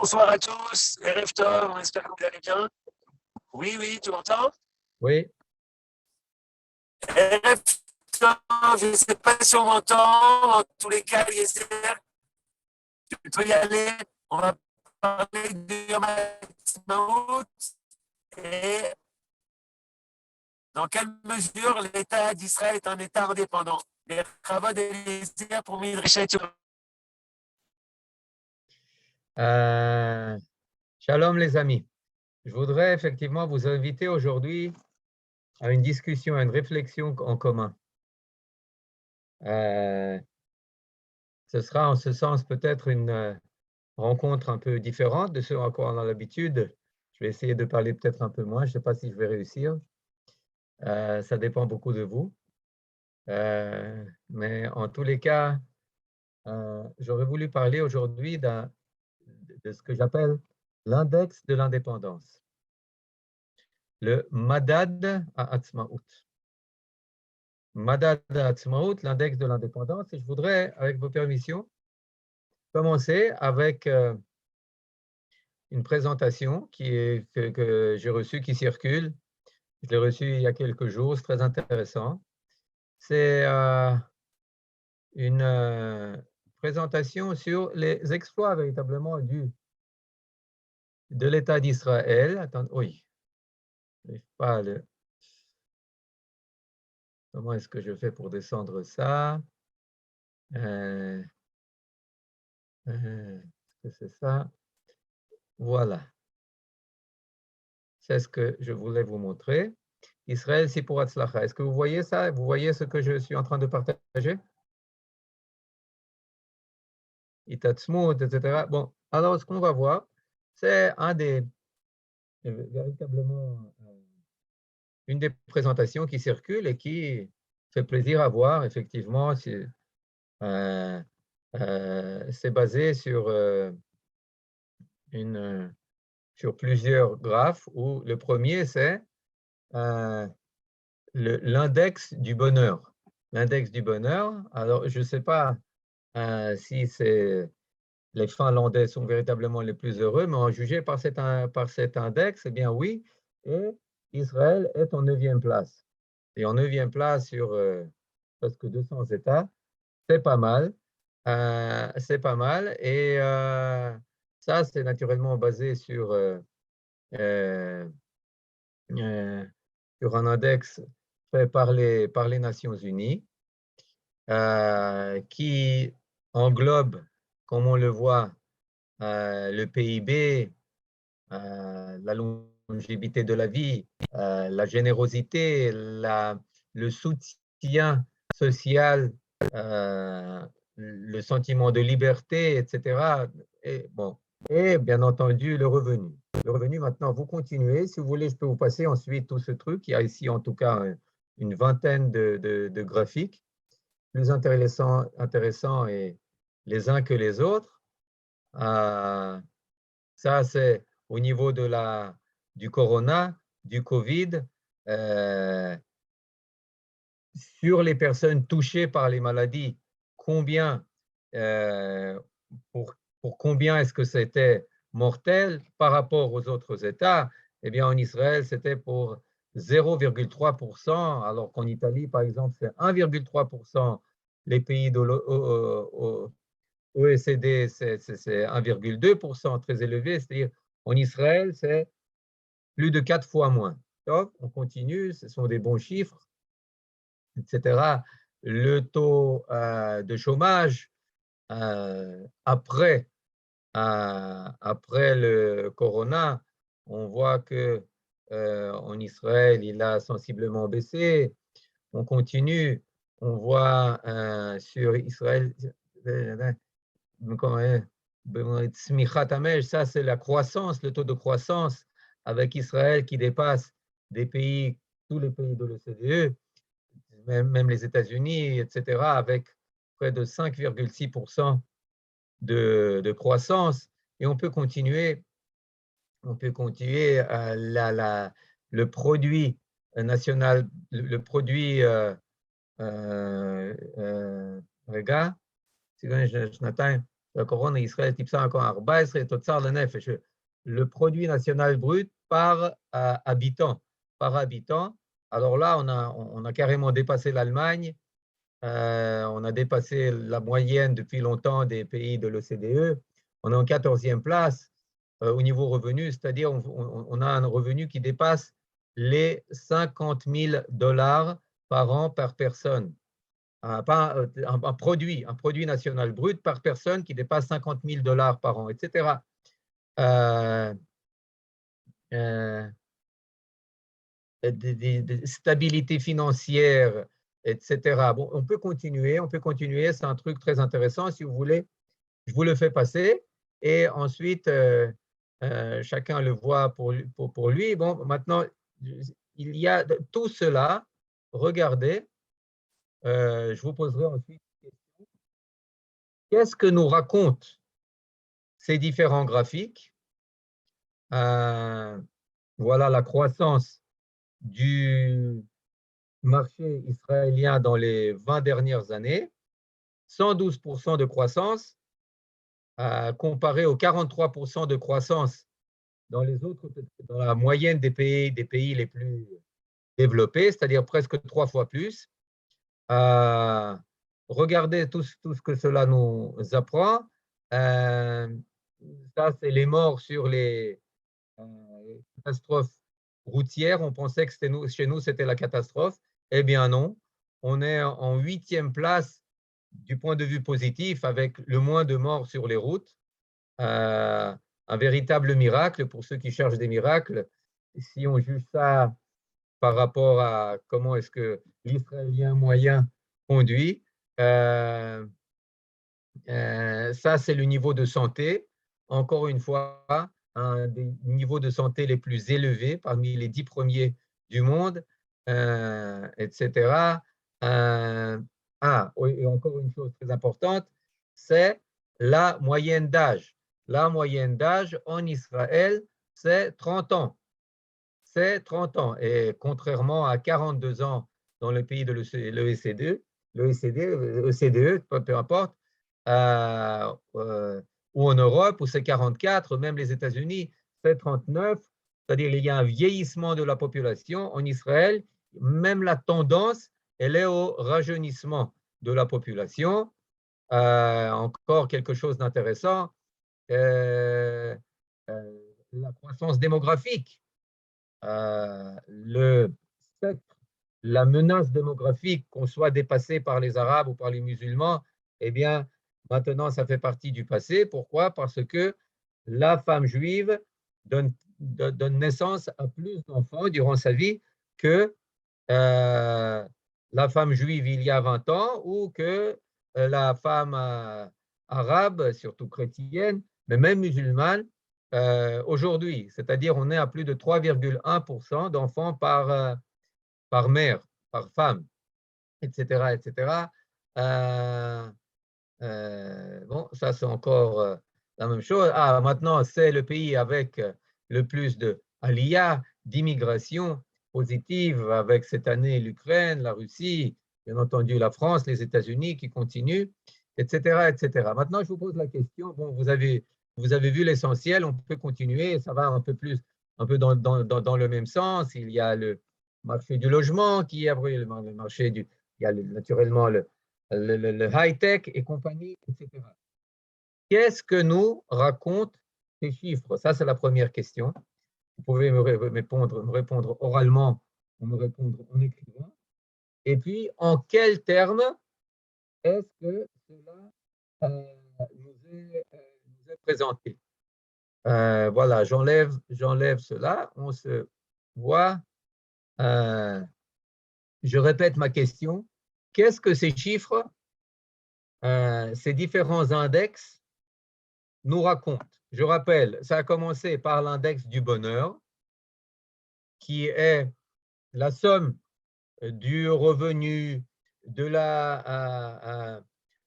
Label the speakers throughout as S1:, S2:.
S1: Bonsoir à tous, Erev Tov, on espère que vous allez bien. Oui, oui, tu m'entends?
S2: Oui,
S1: Erev Tov, je ne sais pas si on m'entend. En tous les cas, Eliezer, tu peux y aller. On va parler du Yom Ha'atzmaut et dans quelle mesure l'État d'Israël est un État indépendant. Les travaux d'Eliezer pour Midrashet.
S2: shalom les amis. Je voudrais effectivement vous inviter aujourd'hui à une discussion, à une réflexion en commun. Ce sera en ce sens peut-être une rencontre un peu différente de ce à quoi on a l'habitude. Je vais essayer de parler peut-être un peu moins. Je ne sais pas si je vais réussir. Ça dépend beaucoup de vous. Mais en tous les cas, j'aurais voulu parler aujourd'hui de ce que j'appelle l'index de l'indépendance. Le Madad Ha'atzmaut. Madad Ha'atzmaut, l'index de l'indépendance. Et je voudrais, avec vos permissions, commencer avec une présentation que j'ai reçue, qui circule. Je l'ai reçue il y a quelques jours, c'est très intéressant. C'est une présentation sur les exploits véritablement de l'État d'Israël. Attends, oui, je n'arrive pas à le... Comment est-ce que je fais pour descendre ça? Est-ce que c'est ça? Voilà. C'est ce que je voulais vous montrer. Israël Sipur Hatzlacha. Est-ce que vous voyez ça? Vous voyez ce que je suis en train de partager? Itatzmut, etc. Bon, alors ce qu'on va voir, c'est véritablement une des présentations qui circule et qui fait plaisir à voir. Effectivement, c'est basé sur plusieurs graphes où le premier, c'est l'index du bonheur. L'index du bonheur, alors je ne sais pas si les Finlandais sont véritablement les plus heureux, mais en juger par cet index, eh bien oui, et Israël est en 9e place. Et en 9e place sur presque 200 États, c'est pas mal. C'est pas mal. Et ça, c'est naturellement basé euh, sur un index fait par les Nations Unies, qui englobe, comme on le voit, le PIB, la longévité de la vie, la générosité, le soutien social, le sentiment de liberté, etc. Et, bon, et bien entendu, le revenu. Le revenu, maintenant, vous continuez. Si vous voulez, je peux vous passer ensuite tout ce truc. Il y a ici, en tout cas, une vingtaine de graphiques, plus intéressants et les uns que les autres. Ça, c'est au niveau du corona, du Covid, euh, sur les personnes touchées par les maladies, combien, euh, pour combien est-ce que c'était mortel par rapport aux autres États? Eh bien, en Israël, c'était pour 0,3%, alors qu'en Italie, par exemple, c'est 1,3%. Les pays de l'OECD, c'est 1,2%, très élevé. C'est-à-dire, en Israël, c'est plus de 4 fois moins. Donc, on continue, ce sont des bons chiffres, etc. Le taux de chômage après le corona, on voit que en Israël, il a sensiblement baissé. On continue, on voit sur Israël, ça c'est la croissance, le taux de croissance avec Israël qui dépasse des pays, tous les pays de l'OCDE, même les États-Unis, etc., avec près de 5,6% de croissance. Et on peut continuer le produit national, le produit, regarde, הקורונה ישראל טיפסה מקום 14, תוצר לנפש, le produit national brut par habitant. Par habitant. Alors là, on a carrément dépassé l'Allemagne, on a dépassé la moyenne depuis longtemps des pays de l'OCDE, on est en 14e place au niveau revenu, c'est-à-dire on a un revenu qui dépasse les 50 000 $ par an par personne. Un produit national brut par personne qui dépasse 50 000 $ par an, etc. Des stabilité financière, etc. Bon, on peut continuer, c'est un truc très intéressant. Si vous voulez, je vous le fais passer et ensuite, chacun le voit pour lui. Bon, maintenant, il y a tout cela. Regardez, je vous poserai ensuite une question. Qu'est-ce que nous racontent ces différents graphiques? Voilà la croissance du marché israélien dans les 20 dernières années, 112% de croissance comparé aux 43% de croissance dans la moyenne des pays les plus développés, c'est-à-dire presque 3 fois plus. Regardez tout ce que cela nous apprend. Ça, c'est les morts sur les catastrophes routières. On pensait que chez nous, c'était la catastrophe. Eh bien non, on est en 8e place du point de vue positif avec le moins de morts sur les routes. Un véritable miracle pour ceux qui cherchent des miracles. Si on juge ça par rapport à comment est-ce que l'Israélien moyen conduit, ça c'est le niveau de santé. Encore une fois, un des niveaux de santé les plus élevés parmi les 10 premiers du monde, etc. Et encore une chose très importante, c'est la moyenne d'âge. La moyenne d'âge en Israël, c'est 30 ans. C'est 30 ans. Et contrairement à 42 ans dans le pays de l'OCDE, peu importe, ou en Europe, où c'est 44, même les États-Unis, c'est 39. C'est-à-dire qu'il y a un vieillissement de la population. En Israël, même la tendance, elle est au rajeunissement de la population. Encore quelque chose d'intéressant, la croissance démographique. La menace démographique, qu'on soit dépassé par les Arabes ou par les musulmans, eh bien, maintenant, ça fait partie du passé. Pourquoi? Parce que la femme juive donne naissance à plus d'enfants durant sa vie que la femme juive il y a 20 ans ou que la femme arabe, surtout chrétienne, mais même musulmane, aujourd'hui. C'est-à-dire on est à plus de 3,1% d'enfants par mère, par femme, etc. etc. Bon, ça c'est encore la même chose. Maintenant, c'est le pays avec le plus de aliyah, d'immigration positive, avec cette année l'Ukraine, la Russie, bien entendu la France, les États-Unis qui continuent, etc., etc. Maintenant, je vous pose la question. Bon, vous avez vu l'essentiel, on peut continuer, ça va un peu dans le même sens. Il y a le marché du logement qui est le marché il y a naturellement le high-tech et compagnie, etc. Qu'est-ce que nous racontent ces chiffres? Ça, c'est la première question. Vous pouvez me répondre oralement ou me répondre en écrivant. Et puis, en quels termes est-ce que cela nous est présenté? Voilà, j'enlève cela. On se voit. Je répète ma question. Qu'est-ce que ces chiffres, ces différents index nous racontent? Je rappelle, ça a commencé par l'index du bonheur, qui est la somme du revenu, de la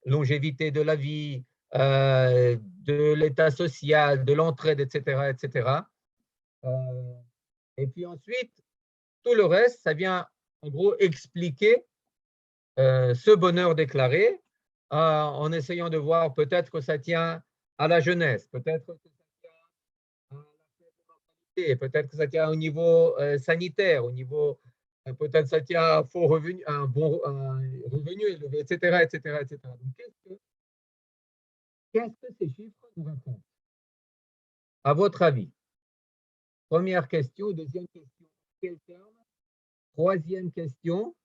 S2: longévité de la vie, de l'état social, de l'entraide, etc., etc. Et puis ensuite, tout le reste, ça vient en gros expliquer ce bonheur déclaré en essayant de voir peut-être que ça tient à la jeunesse, peut-être que ça tient à la faible mortalité, peut-être que ça tient au niveau sanitaire, au niveau peut-être ça tient à faux revenu, à un bon revenu élevé, etc., etc., etc. Donc, qu'est-ce que ces chiffres nous racontent, à votre avis? Première question. Deuxième question, quel terme? Troisième question,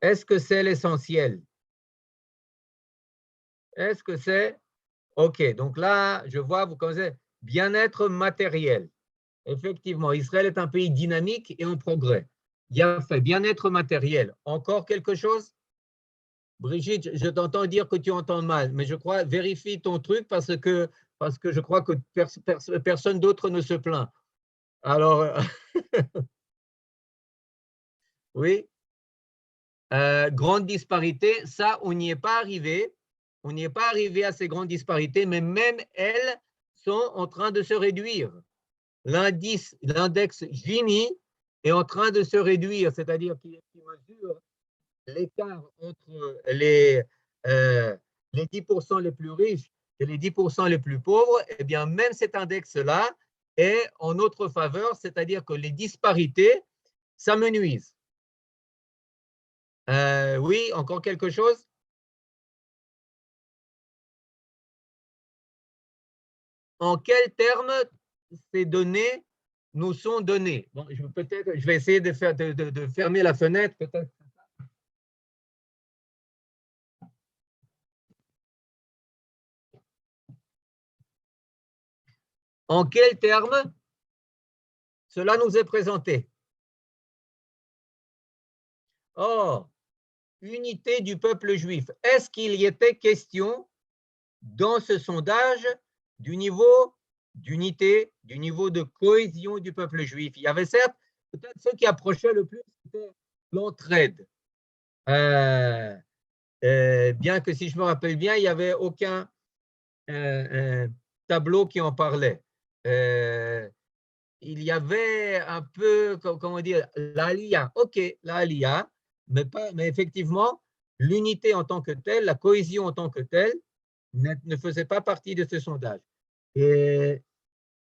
S2: est-ce que c'est l'essentiel? Est-ce que c'est OK? Donc là, je vois, vous commencez bien-être matériel. Effectivement, Israël est un pays dynamique et en progrès. Bien fait, bien-être matériel. Encore quelque chose? Brigitte, je t'entends dire que tu entends mal, mais je crois, vérifie ton truc parce que je crois que personne d'autre ne se plaint. Alors, oui, grande disparité, ça, on n'y est pas arrivé. On n'y est pas arrivé à ces grandes disparités, mais même elles sont en train de se réduire. L'index Gini est en train de se réduire, c'est-à-dire qu'il mesure l'écart entre les 10% les plus riches et les 10% les plus pauvres. Eh bien, même cet index-là est en notre faveur, c'est-à-dire que les disparités s'amenuisent. Oui, encore quelque chose? En quels termes ces données nous sont données? Bon, peut-être, je vais essayer de fermer la fenêtre, peut-être. En quels termes cela nous est présenté? Oh, unité du peuple juif. Est-ce qu'il y était question dans ce sondage du niveau d'unité, du niveau de cohésion du peuple juif? Il y avait certes, peut-être ceux qui approchaient le plus, c'était l'entraide. Bien que si je me rappelle bien, il n'y avait aucun tableau qui en parlait. Il y avait un peu, comment dire, l'ALIA. OK, l'ALIA, mais effectivement, l'unité en tant que telle, la cohésion en tant que telle, ne faisait pas partie de ce sondage. Et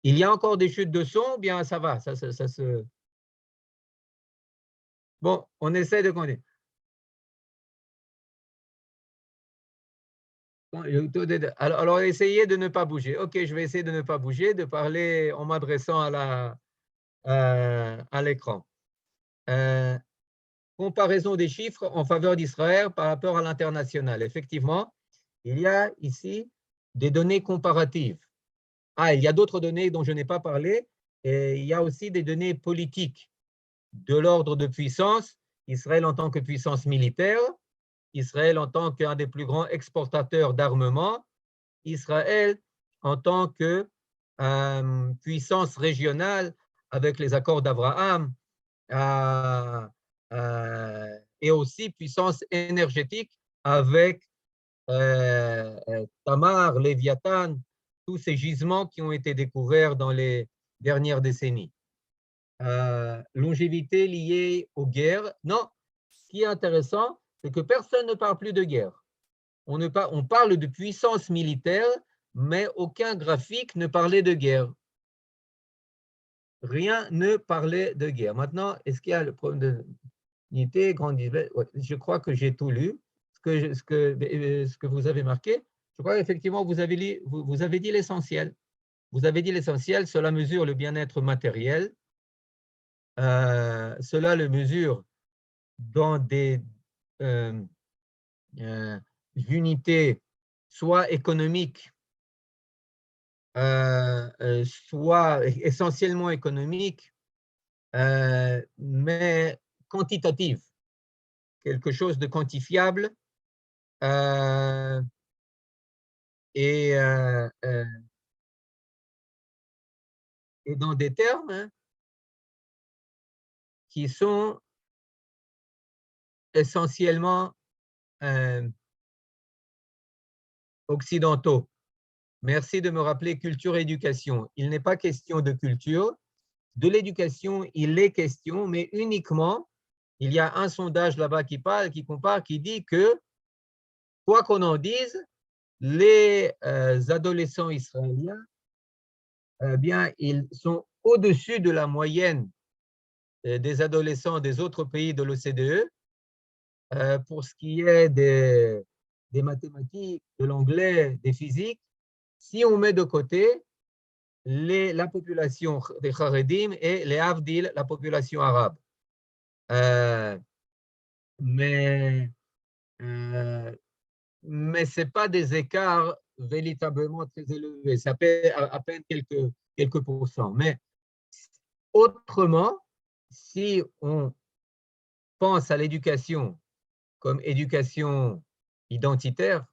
S2: il y a encore des chutes de son, bien ça va, ça se… Bon, on essaie de connaître. Alors, essayez de ne pas bouger. OK, je vais essayer de ne pas bouger, de parler en m'adressant à l'écran. Comparaison des chiffres en faveur d'Israël par rapport à l'international. Effectivement, il y a ici des données comparatives. Ah, il y a d'autres données dont je n'ai pas parlé, et il y a aussi des données politiques de l'ordre de puissance. Israël en tant que puissance militaire, Israël en tant qu'un des plus grands exportateurs d'armement, Israël en tant que puissance régionale avec les accords d'Abraham et aussi puissance énergétique avec Tamar, Léviathan, tous ces gisements qui ont été découverts dans les dernières décennies. Longévité liée aux guerres. Non, ce qui est intéressant, c'est que personne ne parle plus de guerre. On parle de puissance militaire, mais aucun graphique ne parlait de guerre. Rien ne parlait de guerre. Maintenant, est-ce qu'il y a le problème de unité, grande… Ouais, je crois que j'ai tout lu, ce que vous avez marqué. Je crois qu'effectivement, vous avez dit l'essentiel. Vous avez dit l'essentiel, cela mesure le bien-être matériel, cela le mesure dans des unités soit économiques, soit essentiellement économiques, mais quantitatives, quelque chose de quantifiable et dans des termes qui sont essentiellement occidentaux. Merci de me rappeler culture et éducation. Il n'est pas question de culture. De l'éducation, il est question, mais uniquement, il y a un sondage là-bas qui parle, qui compare, qui dit que quoi qu'on en dise, les adolescents israéliens, bien, ils sont au-dessus de la moyenne des adolescents des autres pays de l'OCDE pour ce qui est des mathématiques, de l'anglais, des physiques. Si on met de côté la population des Haredim et les Avdil, la population arabe. Mais ce n'est pas des écarts véritablement très élevés. Ça fait à peine quelques pourcents. Mais autrement, si on pense à l'éducation comme éducation identitaire,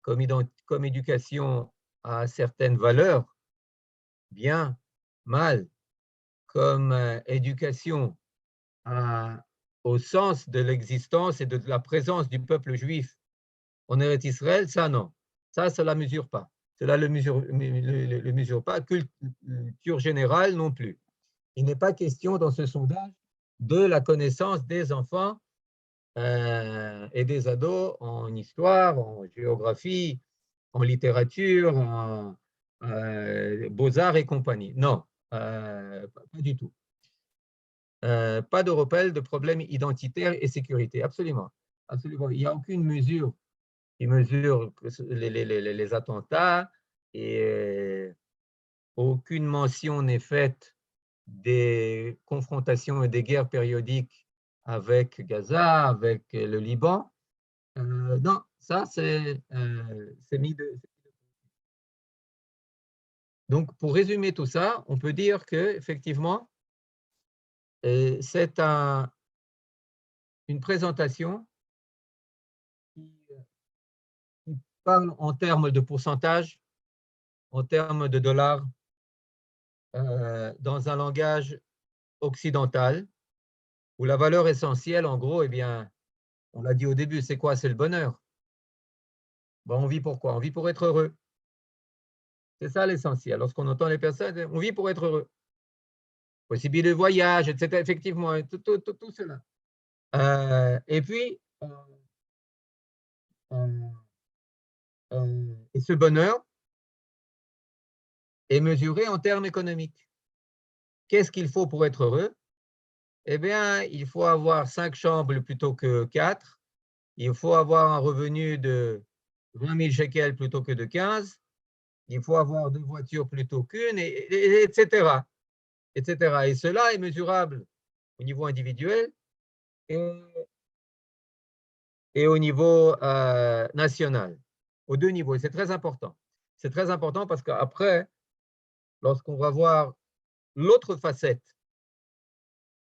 S2: comme éducation à certaines valeurs, bien, mal, comme éducation au sens de l'existence et de la présence du peuple juif en Eretz Israël, ça non. Ça ne la mesure pas. Cela ne le mesure pas. Culture générale non plus. Il n'est pas question dans ce sondage de la connaissance des enfants et des ados en histoire, en géographie, en littérature, en beaux-arts et compagnie. Non, pas du tout. Pas de rappel de problèmes identitaires et sécurité. Absolument. Absolument. Il n'y a aucune mesure qui mesure les attentats et aucune mention n'est faite des confrontations et des guerres périodiques avec Gaza, avec le Liban. Non, ça, c'est mis de… Donc, pour résumer tout ça, on peut dire qu'effectivement, c'est une présentation qui parle en termes de pourcentage, en termes de dollars, dans un langage occidental, où la valeur essentielle, en gros, eh bien, on l'a dit au début, c'est quoi? C'est le bonheur. Bon, on vit pour quoi? On vit pour être heureux. C'est ça l'essentiel. Lorsqu'on entend les personnes, on vit pour être heureux. Possibilité de voyage, etc. Effectivement, tout cela. Et puis, et ce bonheur est mesuré en termes économiques. Qu'est-ce qu'il faut pour être heureux? Eh bien, il faut avoir 5 chambres plutôt que 4. Il faut avoir un revenu de 20 000 shekels plutôt que de 15. Il faut avoir 2 voitures plutôt qu'une, etc., etc. Et cela est mesurable au niveau individuel et au niveau national, aux deux niveaux. Et c'est très important. C'est très important parce qu'après, lorsqu'on va voir l'autre facette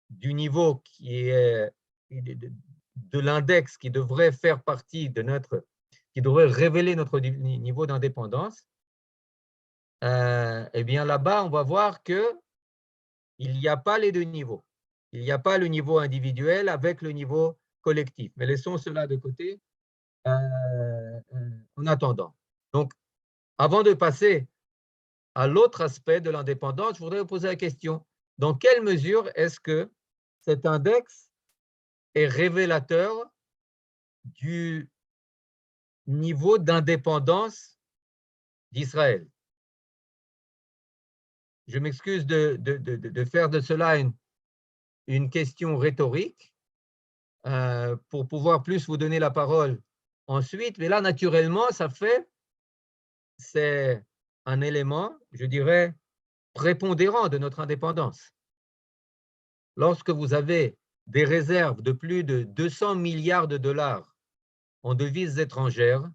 S2: du niveau qui est de l'index qui devrait faire partie de qui devrait révéler notre niveau d'indépendance, eh bien là-bas, on va voir qu'il n'y a pas les deux niveaux. Il n'y a pas le niveau individuel avec le niveau collectif. Mais laissons cela de côté en attendant. Donc, avant de passer à l'autre aspect de l'indépendance, je voudrais vous poser la question, dans quelle mesure est-ce que cet index est révélateur du niveau d'indépendance d'Israël? Je m'excuse de faire de cela une question rhétorique pour pouvoir plus vous donner la parole ensuite, mais là, naturellement, c'est un élément, je dirais, prépondérant de notre indépendance. Lorsque vous avez des réserves de plus de 200 milliards de dollars en devises étrangères,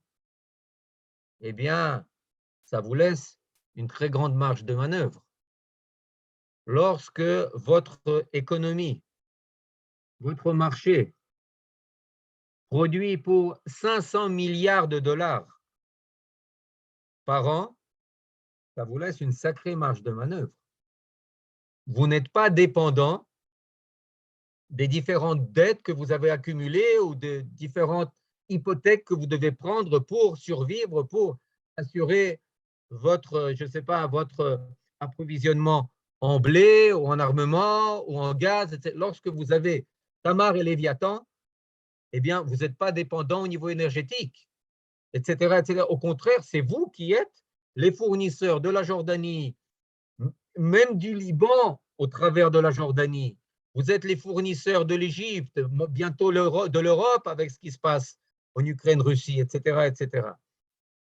S2: eh bien, ça vous laisse une très grande marge de manœuvre. Lorsque votre économie, votre marché produit pour 500 milliards de dollars par an, ça vous laisse une sacrée marge de manœuvre. Vous n'êtes pas dépendant des différentes dettes que vous avez accumulées ou de différentes hypothèques que vous devez prendre pour survivre, pour assurer votre, je ne sais pas, votre approvisionnement en blé ou en armement ou en gaz, etc. Lorsque vous avez Tamar et Léviathan, eh bien, vous n'êtes pas dépendant au niveau énergétique, etc., etc. Au contraire, c'est vous qui êtes les fournisseurs de la Jordanie, même du Liban au travers de la Jordanie. Vous êtes les fournisseurs de l'Égypte, bientôt de l'Europe avec ce qui se passe en Ukraine, Russie, etc., etc.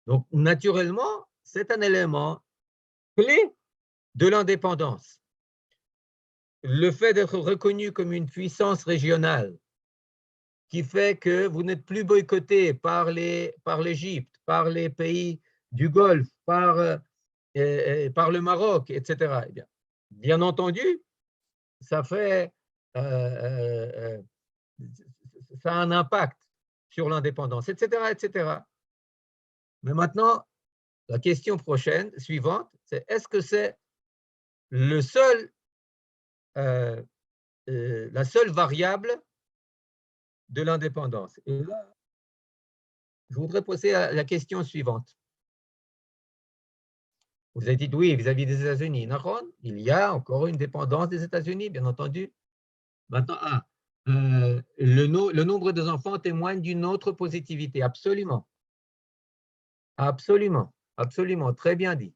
S2: Donc, naturellement, c'est un élément clé de l'indépendance. Le fait d'être reconnu comme une puissance régionale qui fait que vous n'êtes plus boycotté par l'Égypte, par les pays du Golfe, par le Maroc, etc. Eh bien entendu, ça fait ça a un impact sur l'indépendance, etc., etc. Mais maintenant, la question suivante, c'est est-ce que c'est la seule variable de l'indépendance? Et là, je voudrais poser la question suivante. Vous avez dit oui vis-à-vis des États-Unis. Il y a encore une dépendance des États-Unis, bien entendu. Maintenant, le nombre des enfants témoigne d'une autre positivité. Absolument. Absolument. Absolument. Très bien dit.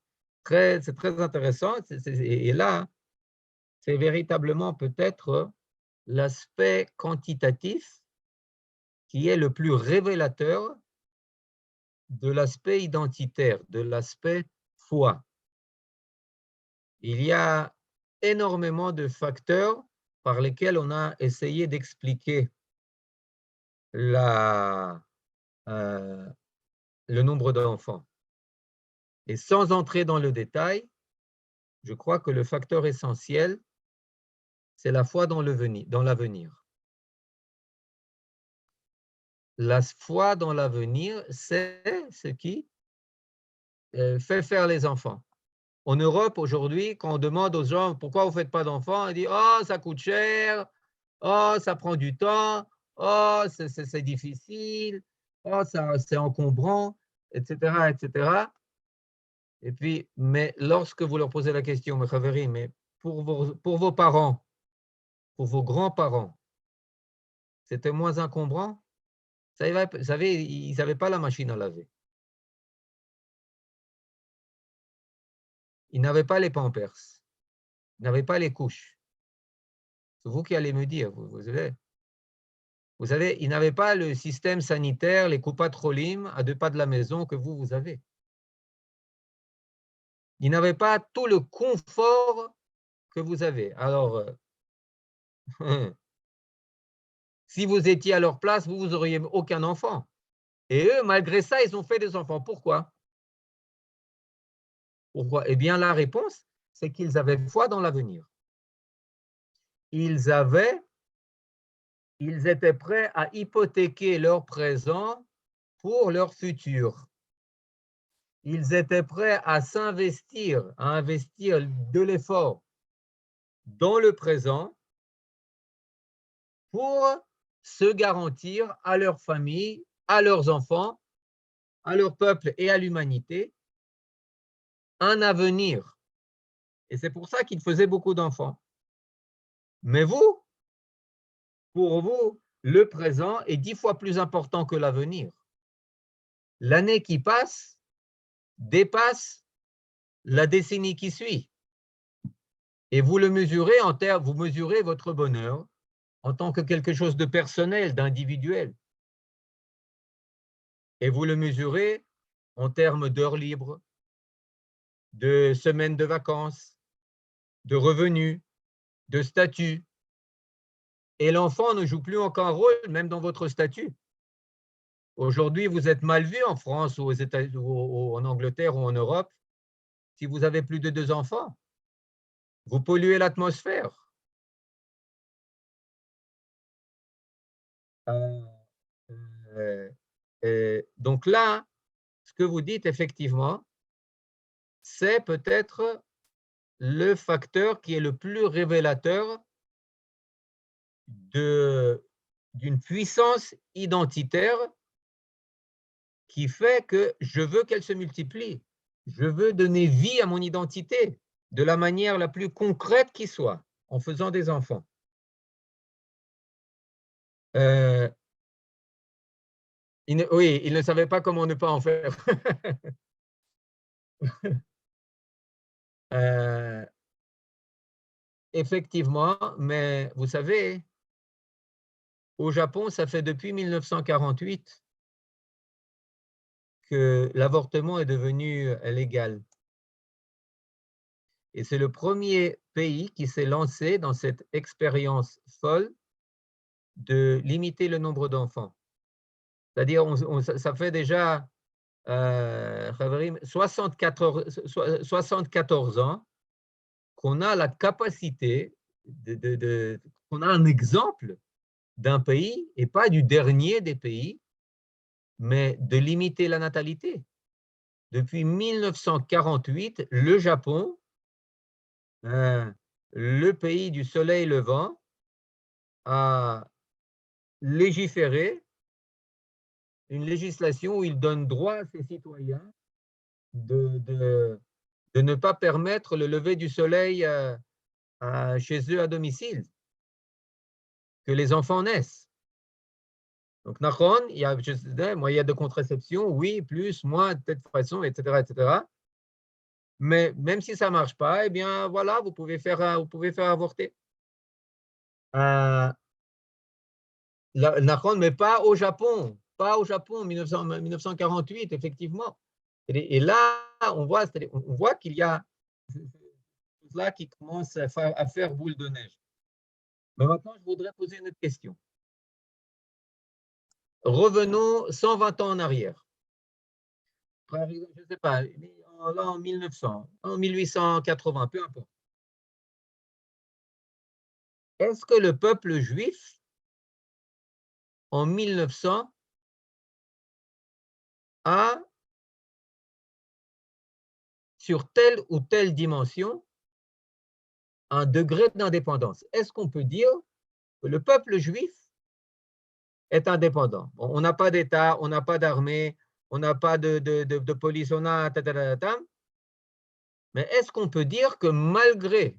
S2: C'est très intéressant. Et là, c'est véritablement peut-être l'aspect quantitatif qui est le plus révélateur de l'aspect identitaire, de l'aspect foi. Il y a énormément de facteurs par lesquels on a essayé d'expliquer le nombre d'enfants. Et sans entrer dans le détail, je crois que le facteur essentiel, c'est la foi dans l'avenir. La foi dans l'avenir, c'est ce qui fait faire les enfants. En Europe, aujourd'hui, quand on demande aux gens pourquoi vous ne faites pas d'enfants, ils disent « Oh, ça coûte cher, oh, ça prend du temps, oh, c'est difficile, oh, c'est encombrant, etc., etc. » Et puis, mais lorsque vous leur posez la question, mais pour vos parents, pour vos grands-parents, c'était moins encombrant? Vous savez, ils n'avaient pas la machine à laver. Ils n'avaient pas les pampers. Ils n'avaient pas les couches. C'est vous qui allez me dire, vous savez, ils n'avaient pas le système sanitaire, les coupatrolim à 2 pas de la maison que vous avez. Ils n'avaient pas tout le confort que vous avez. Alors, si vous étiez à leur place, vous n'auriez aucun enfant. Et eux, malgré ça, ils ont fait des enfants. Pourquoi? Pourquoi? Eh bien, la réponse, c'est qu'ils avaient foi dans l'avenir. Ils étaient prêts à hypothéquer leur présent pour leur futur. Ils étaient prêts à investir de l'effort dans le présent pour se garantir à leur famille, à leurs enfants, à leur peuple et à l'humanité un avenir. Et c'est pour ça qu'ils faisaient beaucoup d'enfants. Mais vous, pour vous, le présent est 10 fois plus important que l'avenir. L'année qui passe dépasse la décennie qui suit. Et vous le mesurez vous mesurez votre bonheur en tant que quelque chose de personnel, d'individuel. Et vous le mesurez en termes d'heures libres, de semaines de vacances, de revenus, de statut. Et l'enfant ne joue plus aucun rôle, même dans votre statut. Aujourd'hui, vous êtes mal vu en France ou aux États-Unis ou en Angleterre ou en Europe si vous avez plus de 2 enfants. Vous polluez l'atmosphère. Donc là, ce que vous dites effectivement, c'est peut-être le facteur qui est le plus révélateur d'une puissance identitaire qui fait que je veux qu'elle se multiplie. Je veux donner vie à mon identité de la manière la plus concrète qui soit, en faisant des enfants. Oui, il ne savait pas comment ne pas en faire. Effectivement, mais vous savez, au Japon, ça fait depuis 1948 que l'avortement est devenu légal. Et c'est le premier pays qui s'est lancé dans cette expérience folle de limiter le nombre d'enfants. C'est-à-dire, ça fait déjà 74 ans qu'on a la capacité, qu'on a un exemple d'un pays, et pas du dernier des pays, mais de limiter la natalité. Depuis 1948, le Japon, le pays du soleil levant, a légiféré une législation où il donne droit à ses citoyens de ne pas permettre le lever du soleil chez eux à domicile, que les enfants naissent. Donc, Nahon, il y a moyen de contraception, oui, plus, moins, de telle façon, etc., etc. Mais même si ça ne marche pas, eh bien, voilà, vous pouvez faire avorter. Nahon, mais pas au Japon, 1948, effectivement. Et là, on voit qu'il y a là qui commence à faire boule de neige. Mais maintenant, je voudrais poser une autre question. Revenons 120 ans en arrière. Je ne sais pas, là en 1900, en 1880, peu importe. Est-ce que le peuple juif, en 1900, a, sur telle ou telle dimension, un degré d'indépendance? Est-ce qu'on peut dire que le peuple juif est indépendant? Bon, on n'a pas d'État, on n'a pas d'armée, on n'a pas de police, on a mais est-ce qu'on peut dire que malgré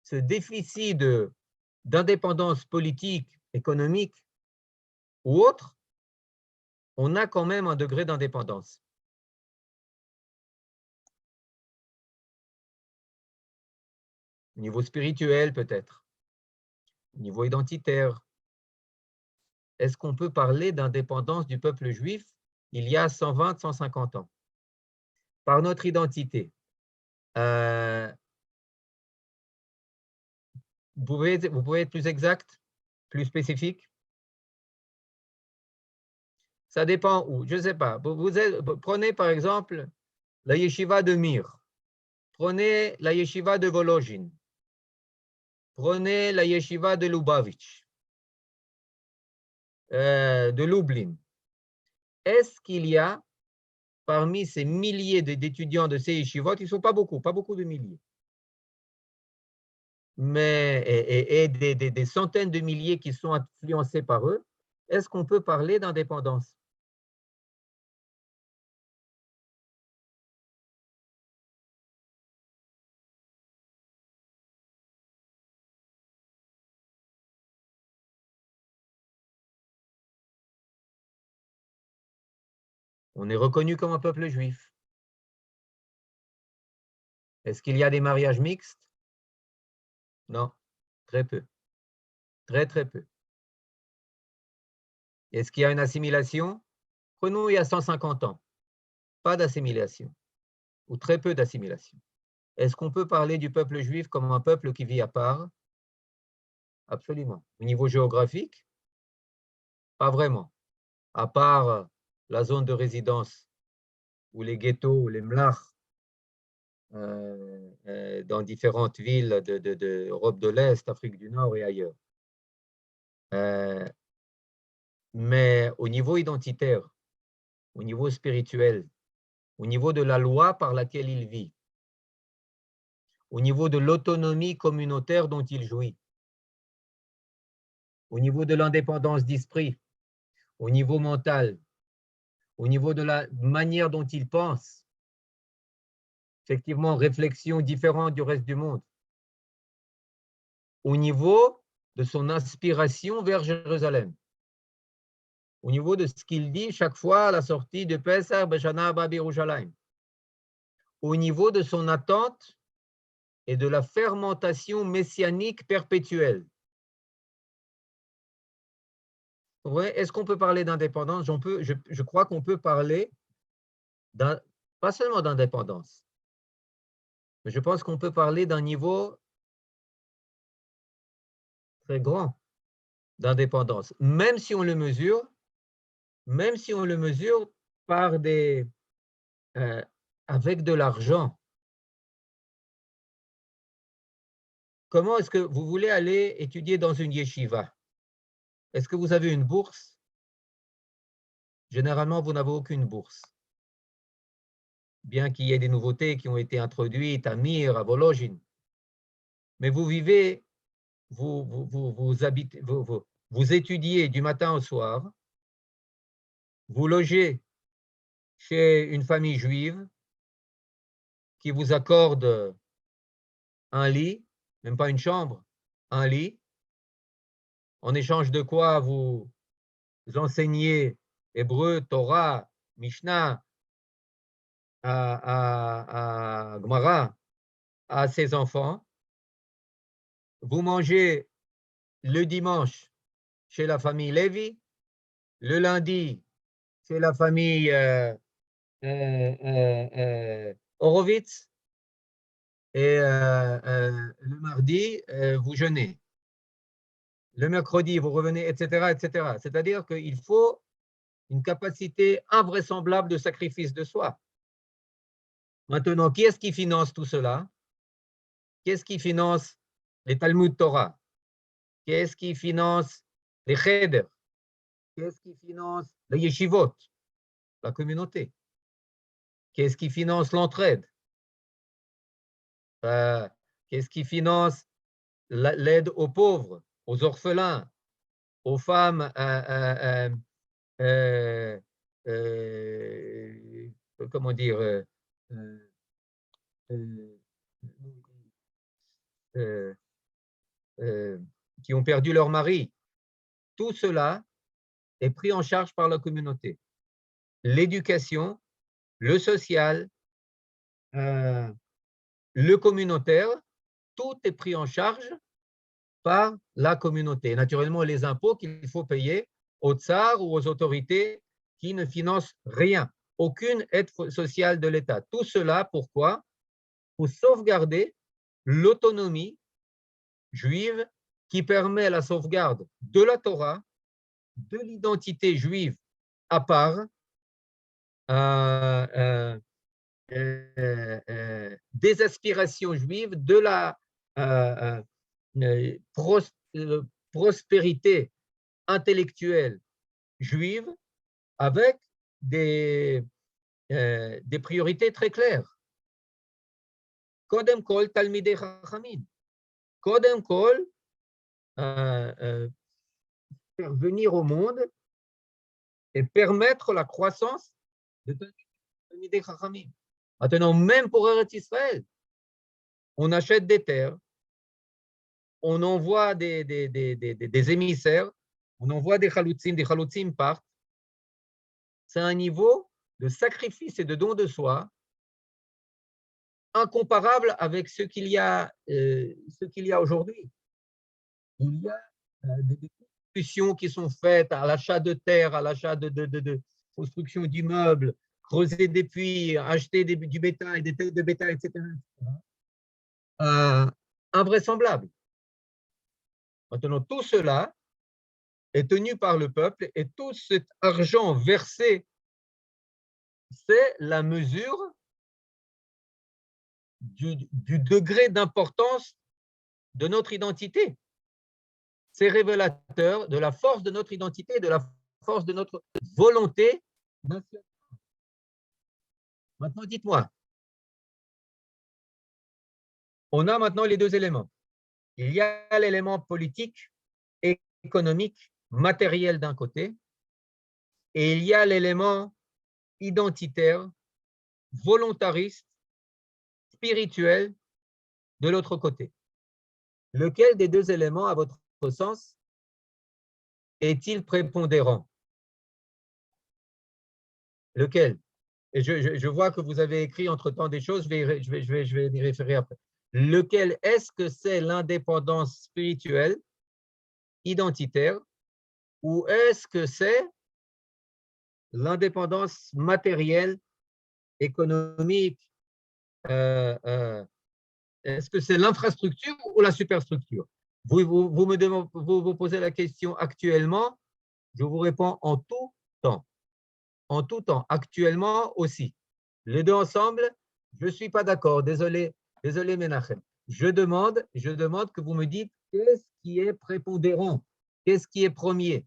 S2: ce déficit d'indépendance politique, économique ou autre, on a quand même un degré d'indépendance? Au niveau spirituel, peut-être. Au niveau identitaire. Est-ce qu'on peut parler d'indépendance du peuple juif il y a 120, 150 ans? Par notre identité. Vous pouvez être plus exact, plus spécifique? Ça dépend où, je ne sais pas. Prenez par exemple la yeshiva de Mir. Prenez la yeshiva de Volojin. Prenez la yeshiva de Lubavitch, de Lublin. Est-ce qu'il y a parmi ces milliers d'étudiants de ces yeshivot, ils ne sont pas beaucoup de milliers, mais et des centaines de milliers qui sont influencés par eux, est-ce qu'on peut parler d'indépendance? On est reconnu comme un peuple juif. Est-ce qu'il y a des mariages mixtes? Non, très peu. Très, très peu. Est-ce qu'il y a une assimilation? Prenons il y a 150 ans. Pas d'assimilation, ou très peu d'assimilation. Est-ce qu'on peut parler du peuple juif comme un peuple qui vit à part? Absolument. Au niveau géographique, pas vraiment. À part la zone de résidence ou les ghettos ou les mlach dans différentes villes d'Europe de l'Est, Afrique du Nord et ailleurs. Mais au niveau identitaire, au niveau spirituel, au niveau de la loi par laquelle il vit, au niveau de l'autonomie communautaire dont il jouit, au niveau de l'indépendance d'esprit, au niveau mental, au niveau de la manière dont il pense, effectivement, réflexion différente du reste du monde, au niveau de son inspiration vers Jérusalem. au niveau de ce qu'il dit chaque fois à la sortie de Pesach Beshana Haba Yerushalayim, au niveau de son attente et de la fermentation messianique perpétuelle. Ouais, est-ce qu'on peut parler d'indépendance? Je crois qu'on peut parler, pas seulement d'indépendance, mais je pense qu'on peut parler d'un niveau très grand d'indépendance, même si on le mesure par avec de l'argent. Comment est-ce que vous voulez aller étudier dans une yeshiva? Est-ce que vous avez une bourse? Généralement, vous n'avez aucune bourse. Bien qu'il y ait des nouveautés qui ont été introduites à Mir, à Volojin. Mais vous vivez, vous habitez, vous étudiez du matin au soir, vous logez chez une famille juive qui vous accorde un lit, même pas une chambre, un lit, en échange de quoi vous enseignez hébreu, Torah, Mishnah, à Gemara, à ses enfants. Vous mangez le dimanche chez la famille Lévi, le lundi chez la famille Horowitz, et le mardi, vous jeûnez. Le mercredi, vous revenez, etc., etc. C'est-à-dire qu'il faut une capacité invraisemblable de sacrifice de soi. Maintenant, qui est-ce qui finance tout cela? Qui est-ce qui finance les Talmud Torah? Qui est-ce qui finance les Cheder? Qui est-ce qui finance les Yeshivot, la communauté? Qui est-ce qui finance l'entraide? Qu'est-ce qui finance l'aide aux pauvres, aux orphelins, aux femmes comment dire, qui ont perdu leur mari? Tout cela est pris en charge par la communauté. L'éducation, le social, le communautaire, tout est pris en charge par la communauté. Naturellement, les impôts qu'il faut payer aux tsars ou aux autorités qui ne financent rien, aucune aide sociale de l'État. Tout cela, pourquoi? Pour sauvegarder l'autonomie juive qui permet la sauvegarde de la Torah, de l'identité juive à part, des aspirations juives, de la prospérité intellectuelle juive avec des priorités très claires. Kodem kol talmidei chachamim. Kodem kol, faire venir au monde et permettre la croissance de talmidei chachamim. Maintenant, même pour Eretz Israël, on achète des terres, on envoie des émissaires, on envoie des chaloutsim partent. C'est un niveau de sacrifice et de don de soi incomparable avec ce qu'il y a aujourd'hui. Il y a des discussions qui sont faites à l'achat de terres, à l'achat de construction d'immeubles, creuser des puits, acheter du bétail, des têtes de bétail, etc. Invraisemblable. Maintenant, tout cela est tenu par le peuple et tout cet argent versé, c'est la mesure du degré d'importance de notre identité. C'est révélateur de la force de notre identité, de la force de notre volonté nationale. Maintenant, dites-moi, on a maintenant les deux éléments. Il y a l'élément politique, économique, matériel d'un côté, et il y a l'élément identitaire, volontariste, spirituel de l'autre côté. Lequel des deux éléments, à votre sens, est-il prépondérant? Lequel? Et je vois que vous avez écrit entre-temps des choses, je vais y référer après. Lequel est-ce que c'est l'indépendance spirituelle, identitaire, ou est-ce que c'est l'indépendance matérielle, économique? Est-ce que c'est l'infrastructure ou la superstructure? Vous posez la question actuellement, je vous réponds en tout temps. En tout temps, actuellement aussi. Les deux ensemble, je ne suis pas d'accord. Désolé, désolé Menachem. Je demande que vous me dites qu'est-ce qui est prépondérant, qu'est-ce qui est premier.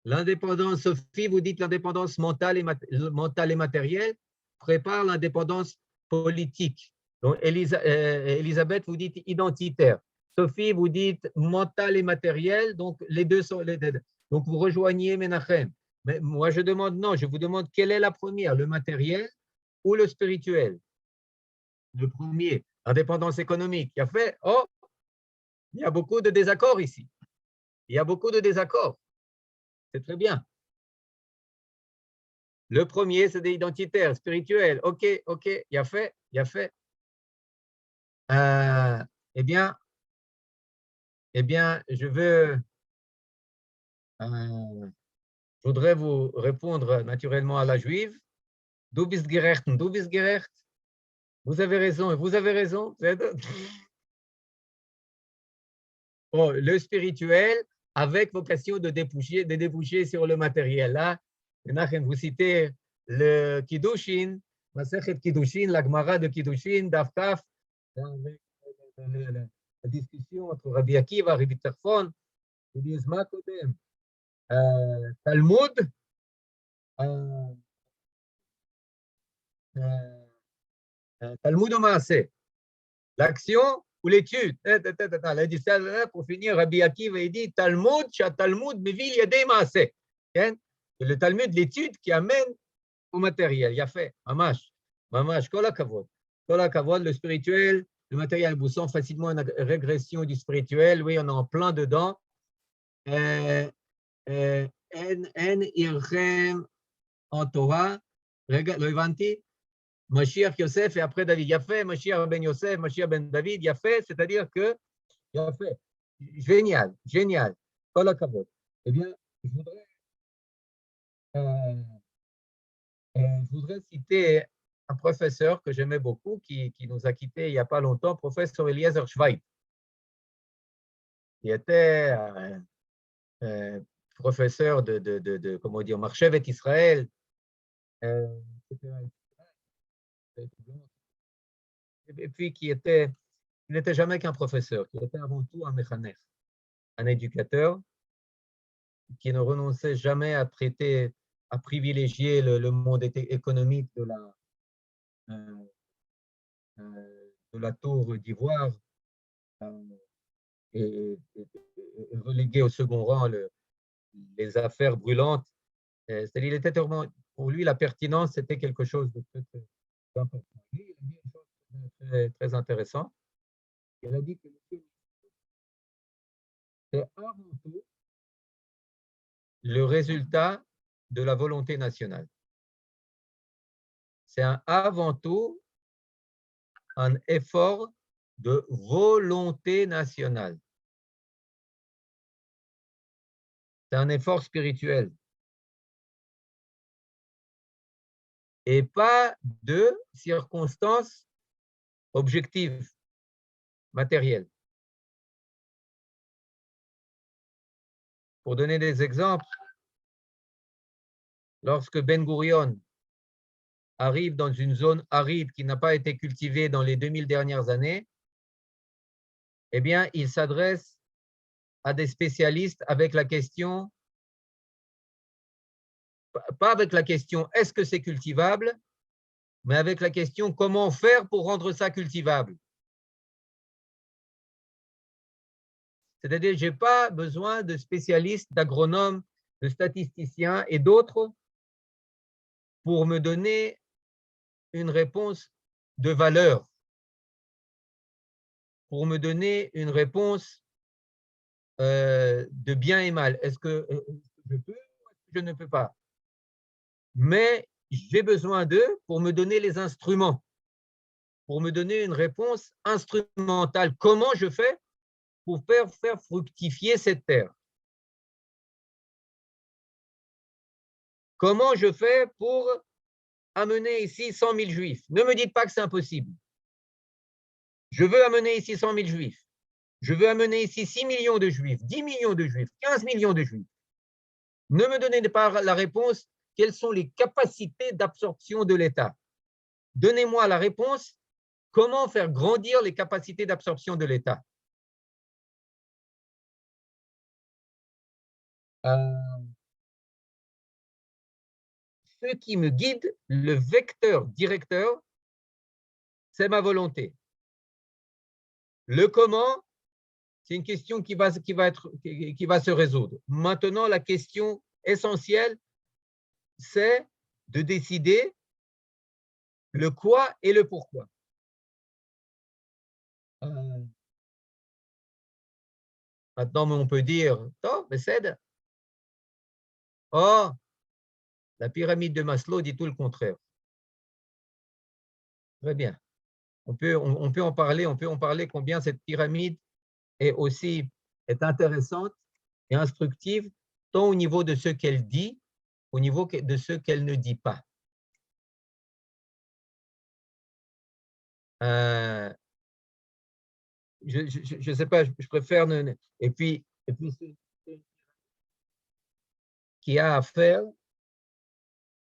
S2: L'indépendance, Sophie, vous dites l'indépendance mentale et matérielle prépare l'indépendance politique. Donc, Elisabeth, vous dites identitaire. Sophie, vous dites mentale et matérielle, donc les deux sont les deux. Donc, vous rejoignez Menachem. Mais moi, je demande non, je vous demande quelle est la première, le matériel ou le spirituel? Le premier, indépendance économique. Il y a fait, oh, il y a beaucoup de désaccords ici. Il y a beaucoup de désaccords. C'est très bien. Le premier, c'est des identitaires, spirituels. OK, il y a fait, il y a fait. Eh bien, je voudrais vous répondre naturellement à la juive. Du bist gerecht, du bist gerecht. Vous avez raison et vous avez raison. Oh, le spirituel avec vocation de déboucher sur le matériel. Là, vous citez le Kiddushin, Masechet Kiddushin, la Gemara de Kiddushin, Daf-Kaf, avec la discussion entre Rabbi Akiva et Rabbi Tarfon. Ils disent Ma Kodem, Talmud, Talmud ou Maaseh, l'action ou l'étude. Pour finir, Rabbi Akiva il dit Talmud, Talmud, Mevil Yadei Maaseh. C'est le Talmud, l'étude qui amène au matériel. Il y a fait, Mamash, Kol HaKavod. Kol HaKavod, le spirituel, le matériel. Vous sent facilement une régression du spirituel. Oui, on est en plein dedans. En Irchem en Torah. Lo Ivanti. Mashiach Yosef et après David. Il y a fait Mashiach ben Yosef, Mashiach ben David. Il y a fait, c'est-à-dire que il y a fait. Génial, génial. Kol HaKavod. Eh bien, je voudrais citer un professeur que j'aimais beaucoup, qui nous a quittés il n'y a pas longtemps, professeur Eliezer Schweib, qui était professeur comment dire, Marchevet Israël, et puis il n'était jamais qu'un professeur, qui était avant tout un méchanech, un éducateur, qui ne renonçait jamais à traiter, à privilégier le monde économique de la tour d'ivoire, et reléguer au second rang les affaires brûlantes. C'est-à-dire, il était pour lui, la pertinence, c'était quelque chose de très, très important. Il a dit une chose très, très intéressante. Il a dit que c'est avant tout le résultat de la volonté nationale. C'est avant tout un effort de volonté nationale. C'est un effort spirituel. Et pas de circonstances objectives, matérielles. Pour donner des exemples, lorsque Ben Gurion arrive dans une zone aride qui n'a pas été cultivée dans les 2000 dernières années, eh bien, il s'adresse à des spécialistes avec la question, pas avec la question est-ce que c'est cultivable, mais avec la question comment faire pour rendre ça cultivable. C'est-à-dire, je n'ai pas besoin de spécialistes, d'agronomes, de statisticiens et d'autres pour me donner une réponse de valeur, pour me donner une réponse de bien et mal. Est-ce que je peux ou est-ce que je ne peux pas. Mais j'ai besoin d'eux pour me donner les instruments, pour me donner une réponse instrumentale. Comment je fais pour faire fructifier cette terre? Comment je fais pour amener ici 100 000 juifs? Ne me dites pas que c'est impossible. Je veux amener ici 100 000 juifs. Je veux amener ici 6 millions de juifs, 10 millions de juifs, 15 millions de juifs. Ne me donnez pas la réponse, quelles sont les capacités d'absorption de l'État. Donnez-moi la réponse, comment faire grandir les capacités d'absorption de l'État. Ce qui me guide, le vecteur directeur, c'est ma volonté. Le comment, c'est une question qui va se résoudre. Maintenant, la question essentielle, c'est de décider le quoi et le pourquoi. Maintenant, on peut dire, mais c'est la pyramide de Maslow dit tout le contraire. Très bien. On peut en parler combien cette pyramide est intéressante et instructive, tant au niveau de ce qu'elle dit, au niveau de ce qu'elle ne dit pas. Je ne sais pas, je préfère… Et puis qui a à faire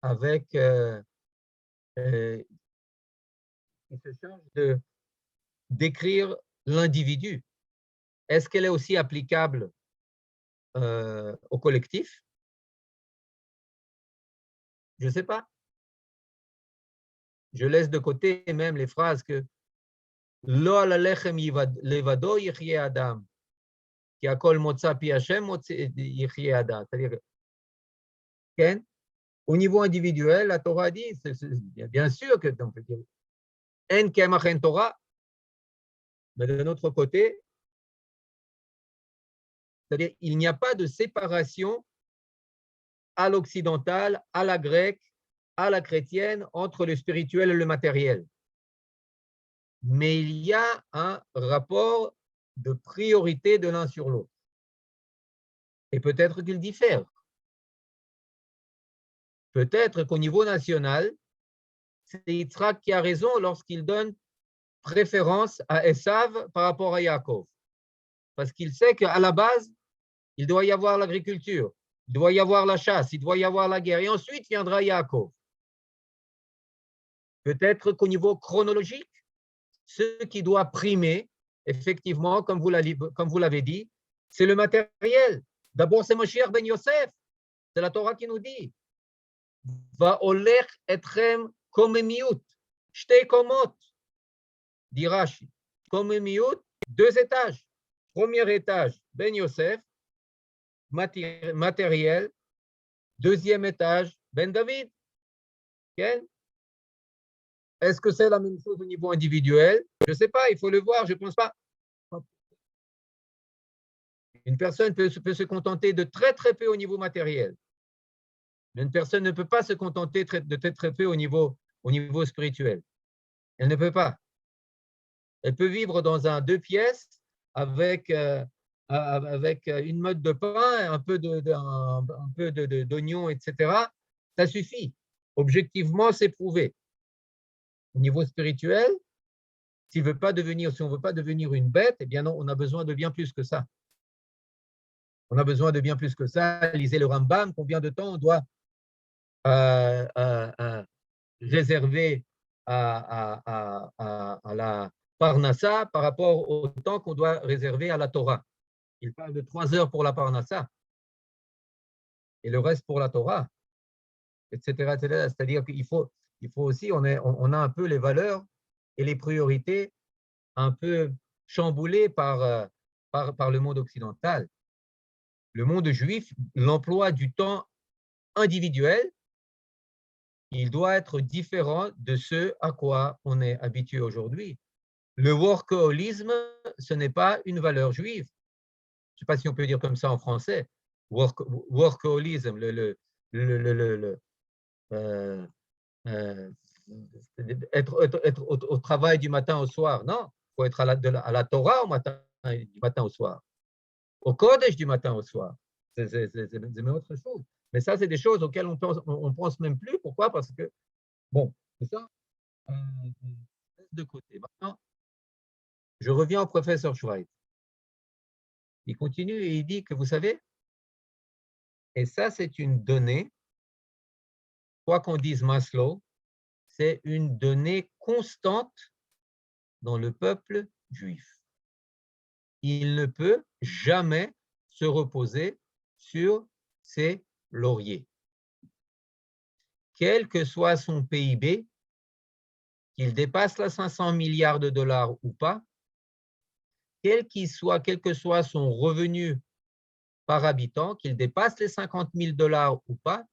S2: avec… qui se charge d'écrire l'individu. Est-ce qu'elle est aussi applicable au collectif? Je ne sais pas. Je laisse de côté même les phrases que Lo al alechem levado yichye adam, ki akol motza pi Hashem yichye adam. C'est-à-dire, au niveau individuel, la Torah dit, bien sûr que on peut dire en kemach en Torah, mais de notre côté, c'est-à-dire il n'y a pas de séparation à l'occidental, à la grecque, à la chrétienne, entre le spirituel et le matériel. Mais il y a un rapport de priorité de l'un sur l'autre. Et peut-être qu'ils diffèrent. Peut-être qu'au niveau national, c'est Yitzhak qui a raison lorsqu'il donne préférence à Esav par rapport à Yaakov. Parce qu'il sait qu'à la base, il doit y avoir l'agriculture, il doit y avoir la chasse, il doit y avoir la guerre, et ensuite viendra Yaakov. Peut-être qu'au niveau chronologique, ce qui doit primer, effectivement, comme vous l'avez dit, c'est le matériel. D'abord, c'est Moshiach ben Yosef. C'est la Torah qui nous dit Va olech etchem komemiut, shtei komot, dit Rashi. Komemiut, 2 étages. Premier étage, Ben Yosef, matériel. Deuxième étage, Ben David. Okay? Est-ce que c'est la même chose au niveau individuel? Je ne sais pas, il faut le voir, je ne pense pas. Une personne peut se contenter de très très peu au niveau matériel. Mais une personne ne peut pas se contenter de très très peu au niveau spirituel. Elle ne peut pas. Elle peut vivre dans un 2 pièces avec une mode de pain, un peu d'oignon, etc. Ça suffit. Objectivement, c'est prouvé. Au niveau spirituel, si on ne veut pas devenir une bête, eh bien non, on a besoin de bien plus que ça. On a besoin de bien plus que ça. Lisez le Rambam, combien de temps on doit réserver à la Parnassa par rapport au temps qu'on doit réserver à la Torah. Il parle de 3 heures pour la Parnassa et le reste pour la Torah, etc. C'est-à-dire qu'il faut aussi, on a un peu les valeurs et les priorités un peu chamboulées par le monde occidental. Le monde juif, l'emploi du temps individuel, il doit être différent de ce à quoi on est habitué aujourd'hui. Le workaholisme, ce n'est pas une valeur juive. Je ne sais pas si on peut dire comme ça en français. Workaholism, euh, euh, être au travail du matin au soir. Non, il faut être à la Torah du matin au soir, au Kodesh du matin au soir. C'est autre chose. Mais ça, c'est des choses auxquelles on pense même plus. Pourquoi? Parce que, bon, c'est ça, de côté. Maintenant, je reviens au professeur Schweitzer. Il continue et il dit que, vous savez, et ça, c'est une donnée, quoi qu'on dise Maslow, c'est une donnée constante dans le peuple juif. Il ne peut jamais se reposer sur ses lauriers. Quel que soit son PIB, qu'il dépasse les 500 milliards de dollars ou pas, quel que soit son revenu par habitant, qu'il dépasse les 50 000 dollars ou pas,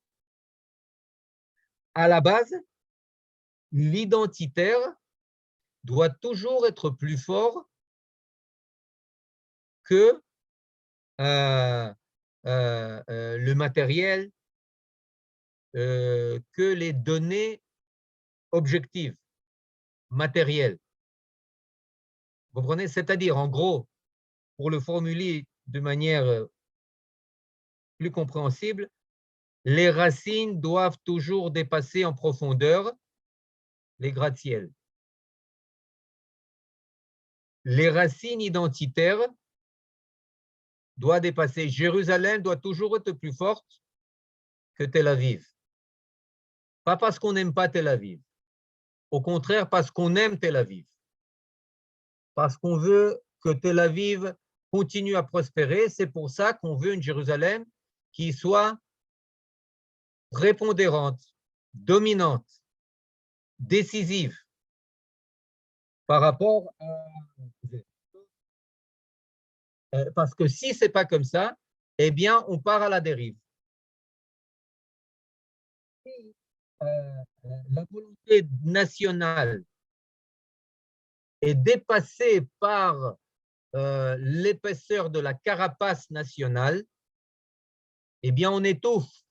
S2: à la base, l'identitaire doit toujours être plus fort que le matériel, que les données objectives, matérielles. Vous comprenez? C'est-à-dire, en gros, pour le formuler de manière plus compréhensible, les racines doivent toujours dépasser en profondeur les gratte-ciel. Les racines identitaires doivent dépasser. Jérusalem doit toujours être plus forte que Tel Aviv. Pas parce qu'on n'aime pas Tel Aviv. Au contraire, parce qu'on aime Tel Aviv. Parce qu'on veut que Tel Aviv continue à prospérer. C'est pour ça qu'on veut une Jérusalem qui soit prépondérante, dominante, décisive par rapport à... Parce que si ce n'est pas comme ça, eh bien, on part à la dérive. Si la volonté nationale est dépassée par l'épaisseur de la carapace nationale, eh bien, on étouffe.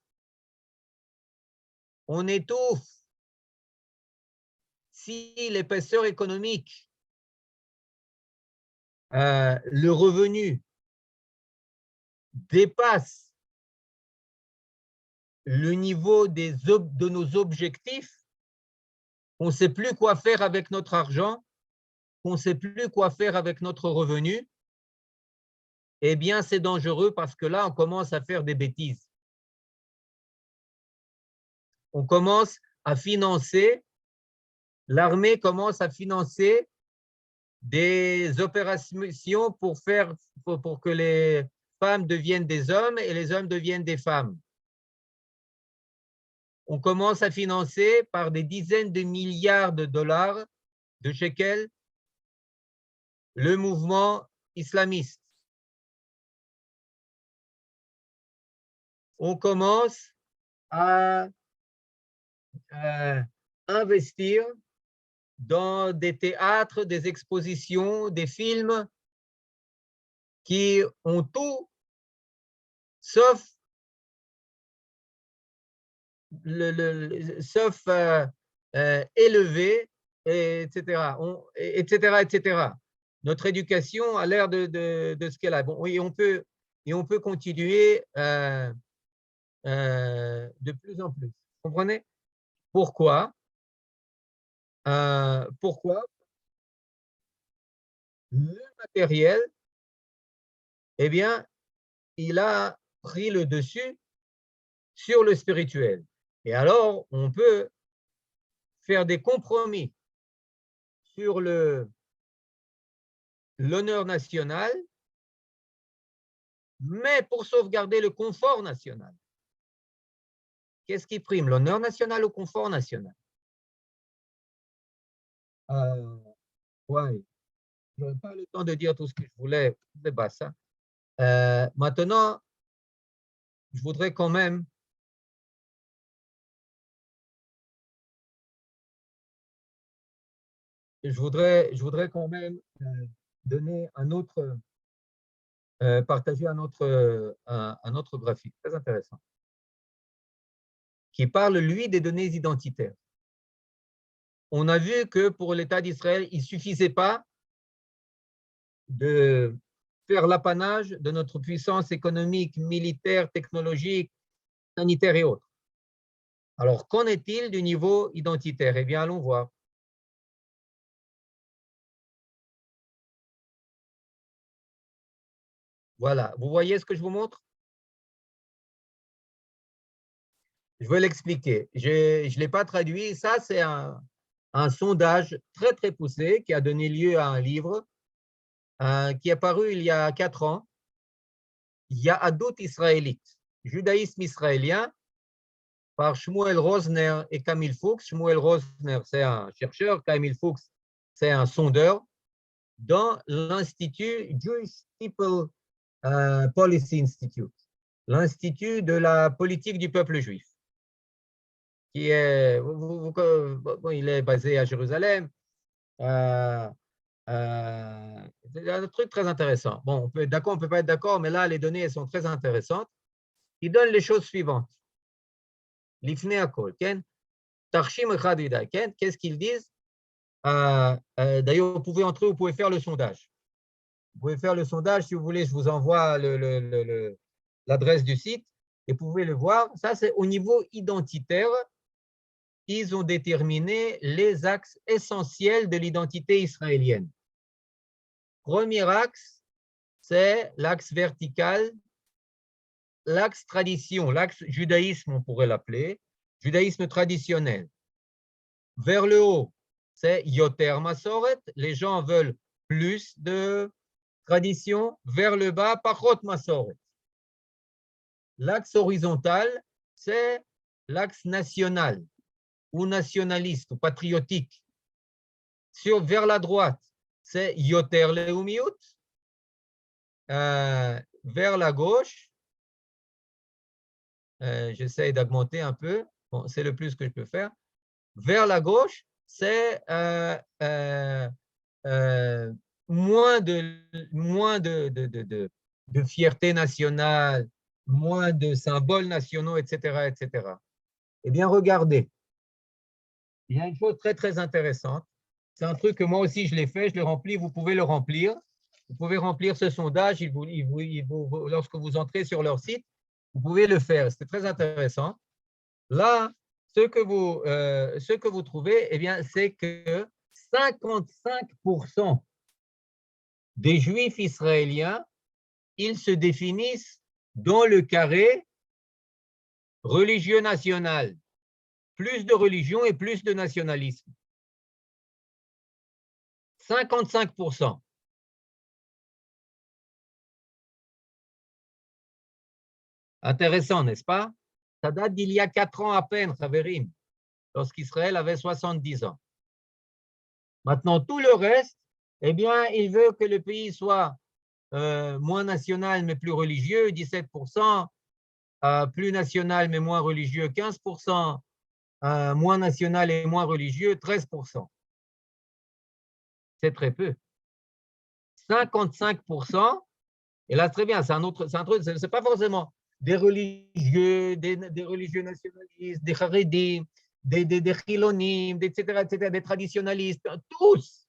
S2: On étouffe. Si l'épaisseur économique, le revenu dépasse le niveau de nos objectifs, on ne sait plus quoi faire avec notre argent, on ne sait plus quoi faire avec notre revenu, eh bien, c'est dangereux parce que là, on commence à faire des bêtises. On commence à financer, l'armée commence à financer des opérations pour que les femmes deviennent des hommes et les hommes deviennent des femmes. On commence à financer par des dizaines de milliards de dollars de shekels le mouvement islamiste. On commence à investir dans des théâtres, des expositions, des films qui ont tout sauf élevé, etc., etc. Notre éducation a l'air de ce qu'elle a. Bon, et on peut continuer de plus en plus. Vous comprenez? Pourquoi? Pourquoi? Le matériel, eh bien, il a pris le dessus sur le spirituel. Et alors, on peut faire des compromis sur l'honneur national, mais pour sauvegarder le confort national. Qu'est-ce qui prime, l'honneur national ou le confort national? Ouais, je n'aurai pas le temps de dire tout ce que je voulais, c'est pas ça. Maintenant, je voudrais quand même quand même donner un autre, partager un autre graphique très intéressant. qui parle, lui, des données identitaires. On a vu que pour l'État d'Israël, il ne suffisait pas de faire l'apanage de notre puissance économique, militaire, technologique, sanitaire et autres. Alors, qu'en est-il du niveau identitaire? Eh bien, allons voir. Voilà, vous voyez ce que je vous montre? Je vais l'expliquer. Je ne l'ai pas traduit. Ça, c'est un sondage très, très poussé qui a donné lieu à un livre qui est paru il y a 4 ans. Yahadout israélite, judaïsme israélien, par Shmuel Rosner et Camille Fuchs. Shmuel Rosner, c'est un chercheur. Camille Fuchs, c'est un sondeur dans l'Institut Jewish People Policy Institute, l'Institut de la politique du peuple juif, qui est, il est basé à Jérusalem. C'est un truc très intéressant. Bon, on peut être d'accord, on ne peut pas être d'accord, mais là, les données elles sont très intéressantes. Il donne les choses suivantes. L'ifne akol, tarshim echad viday, qu'est-ce qu'ils disent? D'ailleurs, vous pouvez entrer, vous pouvez faire le sondage. Vous pouvez faire le sondage, si vous voulez, je vous envoie l'adresse du site et vous pouvez le voir. Ça, c'est au niveau identitaire. Ils ont déterminé les axes essentiels de l'identité israélienne. Premier axe, c'est l'axe vertical, l'axe tradition, l'axe judaïsme, on pourrait l'appeler, judaïsme traditionnel. Vers le haut, c'est Yoter Masoret, les gens veulent plus de tradition. Vers le bas, Pachot Masoret. L'axe horizontal, c'est l'axe national ou nationaliste ou patriotique. Vers la droite, c'est Yoter Leumiut. Vers la gauche, j'essaie d'augmenter un peu, bon, c'est le plus que je peux faire. Vers la gauche, c'est moins de fierté nationale, moins de symboles nationaux, etc., etc. Eh bien, regardez, il y a une chose très, très intéressante. C'est un truc que moi aussi, je l'ai fait, je l'ai rempli, vous pouvez le remplir. Vous pouvez remplir ce sondage, lorsque vous entrez sur leur site, vous pouvez le faire. C'est très intéressant. Là, ce que vous trouvez, eh bien, c'est que 55% des Juifs israéliens, ils se définissent dans le carré religieux national. Plus de religion et plus de nationalisme. 55%. Intéressant, n'est-ce pas? Ça date d'il y a 4 ans à peine, Chaverim, lorsqu'Israël avait 70 ans. Maintenant, tout le reste, eh bien, il veut que le pays soit moins national mais plus religieux, 17%, plus national mais moins religieux, 15%, moins national et moins religieux, 13%. C'est très peu. 55%, et là, très bien, c'est un truc, c'est pas forcément des religieux, des religieux nationalistes, des charédim, des chilonim, etc., des traditionalistes, tous.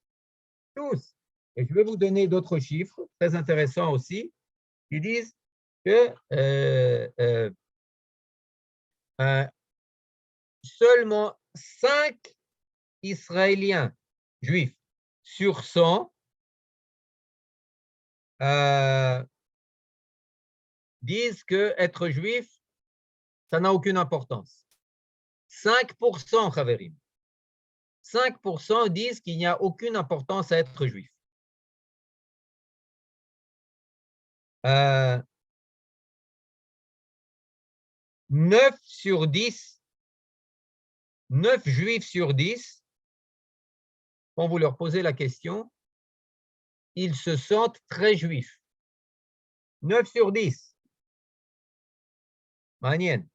S2: Et je vais vous donner d'autres chiffres très intéressants aussi, qui disent que seulement 5 Israéliens juifs sur 100 disent que être juif, ça n'a aucune importance. 5%, Chaverim. 5% disent qu'il n'y a aucune importance à être juif. 9 sur 10, 9 juifs sur 10, quand vous leur posez la question, ils se sentent très juifs. 9 sur 10. Manienne.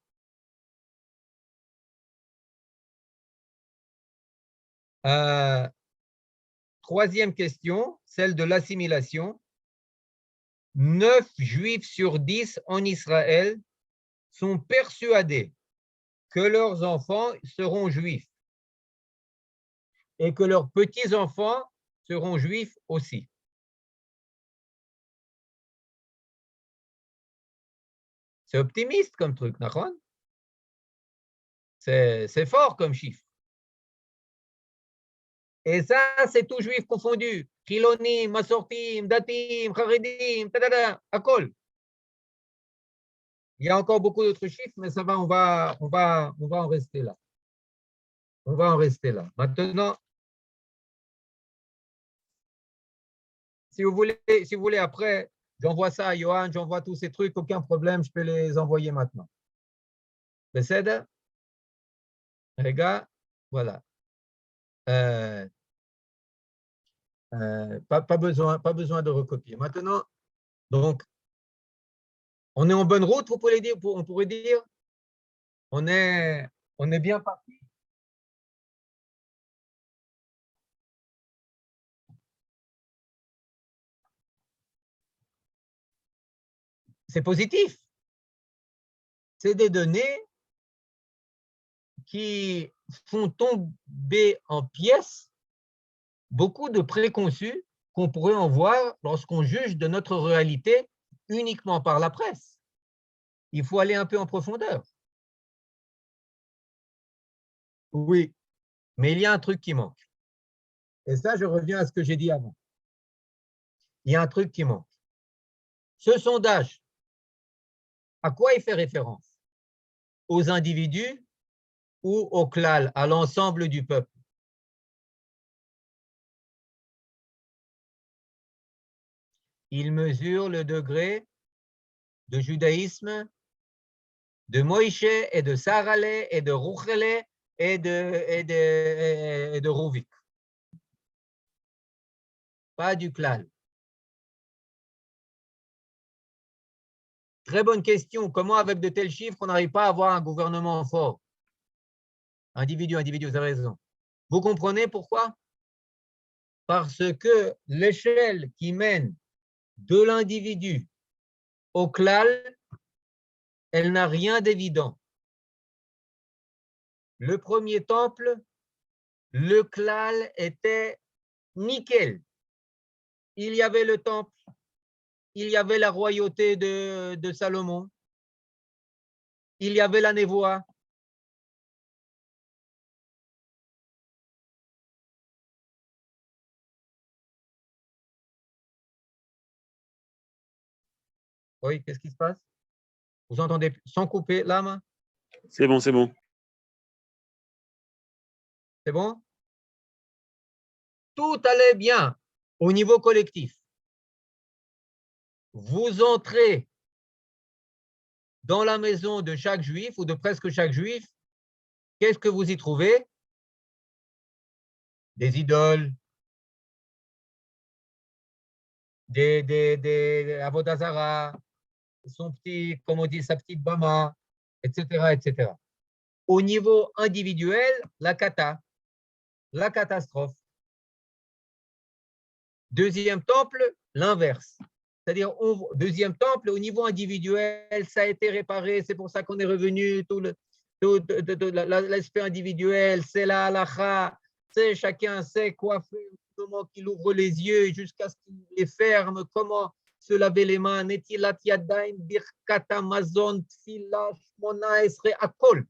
S2: Troisième question, celle de l'assimilation. 9 juifs sur 10 en Israël sont persuadés que leurs enfants seront juifs et que leurs petits-enfants seront juifs aussi. C'est optimiste comme truc, d'accord? C'est fort comme chiffre. Et ça, c'est tout juif confondu. Chilonim, Masortim, Datim, Charedim, Akol. Il y a encore beaucoup d'autres chiffres, mais ça va, on va en rester là. On va en rester là. Maintenant, si vous voulez après, j'envoie ça à Johan, j'envoie tous ces trucs, aucun problème, je peux les envoyer maintenant. Besséder? Les gars, voilà. Pas besoin de recopier. Maintenant, donc, on est en bonne route, on pourrait dire. On est bien parti. C'est positif. C'est des données qui font tomber en pièces beaucoup de préconçus qu'on pourrait en voir lorsqu'on juge de notre réalité uniquement par la presse. Il faut aller un peu en profondeur. Oui, mais il y a un truc qui manque. Et ça, je reviens à ce que j'ai dit avant. Il y a un truc qui manque. Ce sondage, à quoi il fait référence? Aux individus ou au klal, à l'ensemble du peuple? Il mesure le degré de judaïsme de Moïse et de Sarale et de Ruchele et de Rouvik. Pas du klal. Très bonne question. Comment, avec de tels chiffres, on n'arrive pas à avoir un gouvernement fort? Individu, vous avez raison. Vous comprenez pourquoi? Parce que l'échelle qui mène de l'individu au klal, elle n'a rien d'évident. Le premier temple, le klal était nickel. Il y avait le temple, il y avait la royauté de Salomon, il y avait la névoie. Oui, qu'est-ce qui se passe? Vous entendez sans couper la main?
S3: C'est bon, c'est bon.
S2: C'est bon? Tout allait bien au niveau collectif. Vous entrez dans la maison de chaque juif ou de presque chaque juif, qu'est-ce que vous y trouvez? Des idoles, des avodazara, son petit, comme on dit, sa petite bama, etc., etc. Au niveau individuel, la catastrophe. Deuxième temple, l'inverse. C'est-à-dire, deuxième temple, au niveau individuel, ça a été réparé, c'est pour ça qu'on est revenu, l'aspect individuel, c'est la halakha, chacun sait quoi faire au moment qu'il ouvre les yeux jusqu'à ce qu'il les ferme, comment se laver les mains, netilat yadayim, birkat hamazon, tfila, shmona esre, akol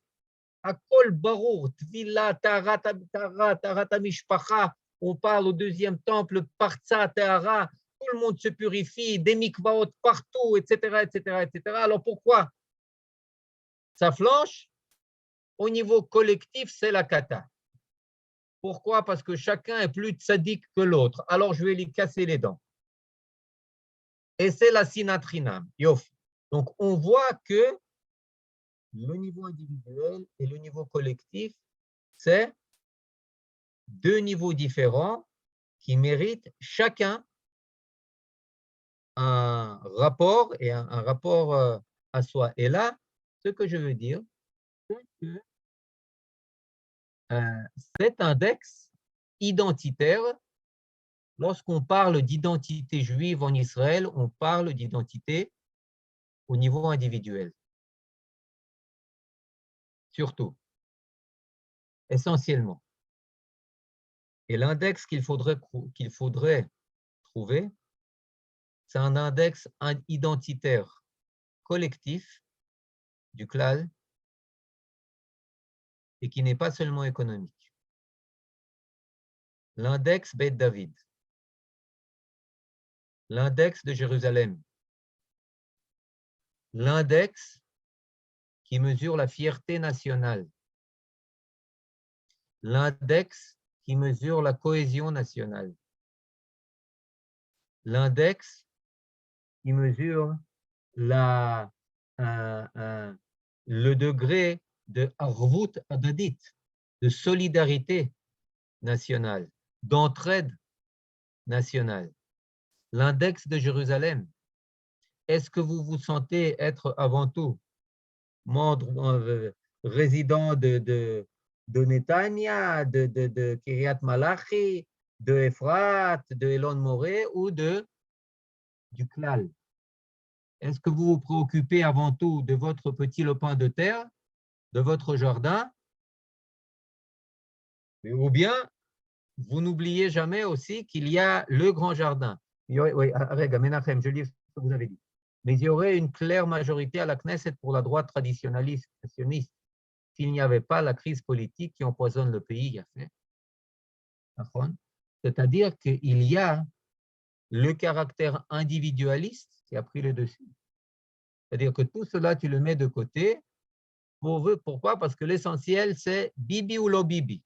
S2: barur, tfila, tarat hamishpacha. On parle au deuxième temple, Partsa, Tehara, tout le monde se purifie, des mikvaot partout, etc., etc., etc. Alors pourquoi ça flanche? Au niveau collectif, c'est la kata. Pourquoi? Parce que chacun est plus tzaddik que l'autre. Alors je vais lui casser les dents. Et c'est la sinatrinam. Yof. Donc on voit que le niveau individuel et le niveau collectif, c'est deux niveaux différents qui méritent chacun un rapport et un rapport à soi. Et là, ce que je veux dire, c'est que cet index identitaire, lorsqu'on parle d'identité juive en Israël, on parle d'identité au niveau individuel. surtout, essentiellement. Et l'index qu'il faudrait trouver, c'est un index identitaire collectif du CLAL et qui n'est pas seulement économique. L'index Beth David, l'index de Jérusalem, l'index qui mesure la fierté nationale, l'index qui mesure la cohésion nationale, l'index qui mesure le degré de arvut adadit, de solidarité nationale, d'entraide nationale. L'index de Jérusalem, est-ce que vous vous sentez être avant tout membre, résident de Netanya, de Kiryat Malachi, de Efrat, de Elon Moré ou du Klal? Est-ce que vous vous préoccupez avant tout de votre petit lopin de terre, de votre jardin, ou bien vous n'oubliez jamais aussi qu'il y a le grand jardin? Oui, Rega, Menachem, je lis ce que vous avez dit. Mais il y aurait une claire majorité à la Knesset pour la droite traditionnaliste, sioniste, s'il n'y avait pas la crise politique qui empoisonne le pays. C'est-à-dire qu'il y a le caractère individualiste qui a pris le dessus. C'est-à-dire que tout cela, tu le mets de côté. Pourquoi? Parce que l'essentiel, c'est Bibi ou lo Bibi.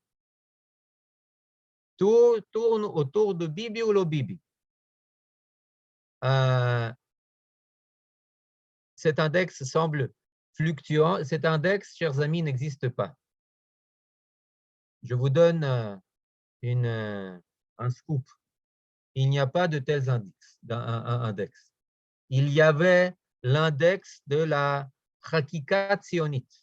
S2: Tout tourne autour de Bibi ou lo Bibi. Cet index semble fluctuant. Cet index, chers amis, n'existe pas. Je vous donne un scoop. Il n'y a pas de tels index. Il y avait l'index de la Chakikat sionite,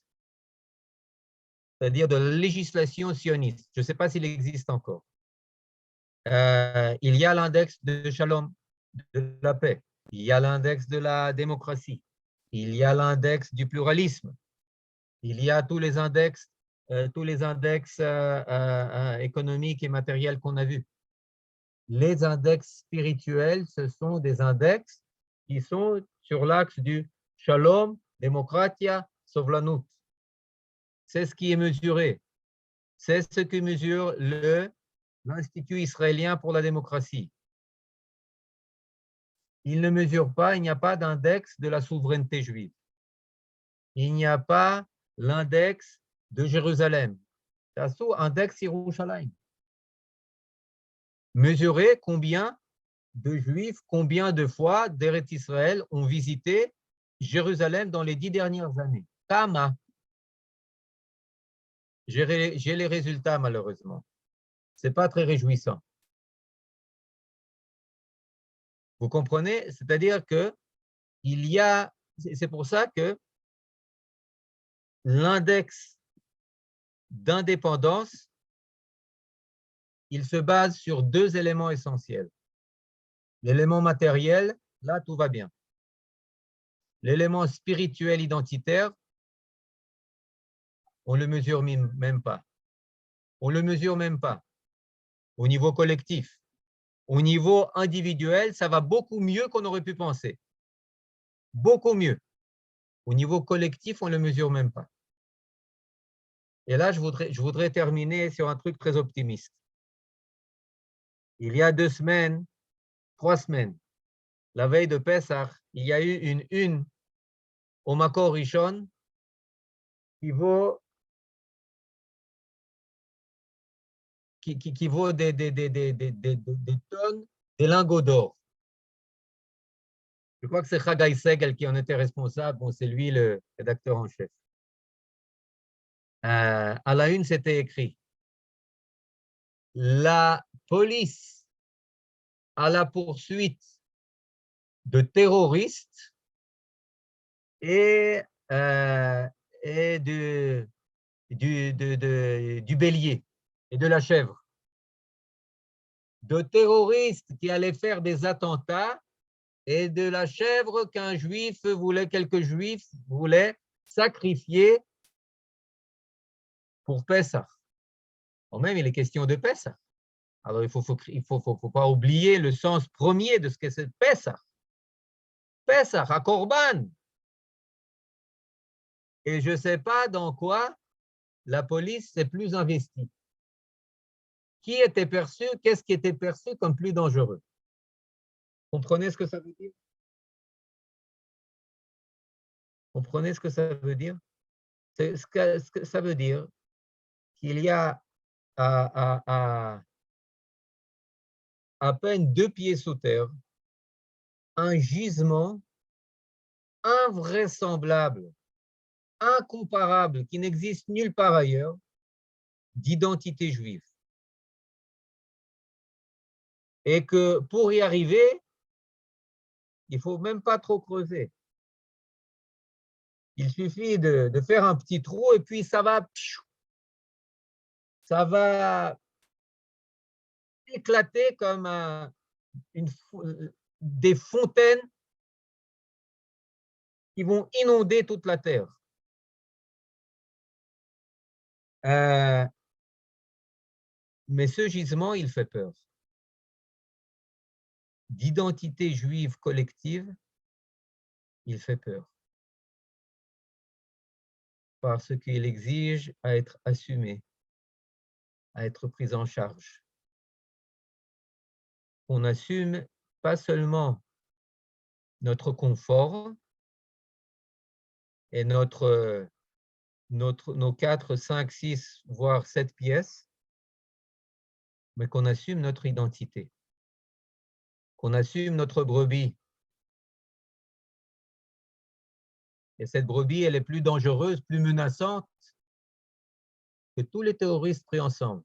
S2: c'est-à-dire de la législation sioniste. Je ne sais pas s'il existe encore. Il y a l'index de Shalom, de la paix. Il y a l'index de la démocratie. Il y a l'index du pluralisme. Il y a tous les index économiques et matériels qu'on a vus. Les index spirituels, ce sont des index qui sont sur l'axe du Shalom, Demokratia, Sovlanut. C'est ce qui est mesuré. C'est ce que mesure l'Institut israélien pour la démocratie. Il ne mesure pas, il n'y a pas d'index de la souveraineté juive. Il n'y a pas l'index de Jérusalem. C'est index Yerushalayim. Mesurer combien de Juifs, combien de fois d'Eretz Israël ont visité Jérusalem dans les 10 dernières années. Tama. J'ai les résultats, malheureusement. Ce n'est pas très réjouissant. Vous comprenez? C'est-à-dire que c'est pour ça que l'index d'indépendance, il se base sur 2 éléments essentiels. L'élément matériel, là, tout va bien. L'élément spirituel identitaire, on ne le mesure même pas. On ne le mesure même pas au niveau collectif. Au niveau individuel, ça va beaucoup mieux qu'on aurait pu penser. Beaucoup mieux. Au niveau collectif, on ne le mesure même pas. Et là, je voudrais terminer sur un truc très optimiste. Il y a 2 semaines, 3 semaines, la veille de Pessah, il y a eu une une au Makor Rishon qui vaut des tonnes de lingots d'or. Je crois que c'est Chagai Segel qui en était responsable. Bon, c'est lui le rédacteur en chef. À la une, c'était écrit: la police à la poursuite de terroristes et du bélier et de la chèvre. De terroristes qui allaient faire des attentats et de la chèvre quelques juifs voulaient sacrifier pour Pessah. Quand même, il est question de Pessah. Alors, il ne faut pas oublier le sens premier de ce que c'est Pessah. Pessah, à Korban. Et je ne sais pas dans quoi la police s'est plus investie. Qu'est-ce qui était perçu comme plus dangereux? Comprenez ce que ça veut dire? Comprenez ce que ça veut dire? Ce que ça veut dire qu'il y a à peine 2 pieds sous terre un gisement invraisemblable, incomparable, qui n'existe nulle part ailleurs, d'identité juive. Et que pour y arriver, il ne faut même pas trop creuser. Il suffit de faire un petit trou et puis ça va éclater comme des fontaines qui vont inonder toute la terre. Mais ce gisement, il fait peur. D'identité juive collective, il fait peur. Parce qu'il exige à être assumé, à être pris en charge. On assume pas seulement notre confort et nos 4, 5, 6, voire 7 pièces, mais qu'on assume notre identité, qu'on assume notre brebis. Et cette brebis, elle est plus dangereuse, plus menaçante que tous les terroristes pris ensemble.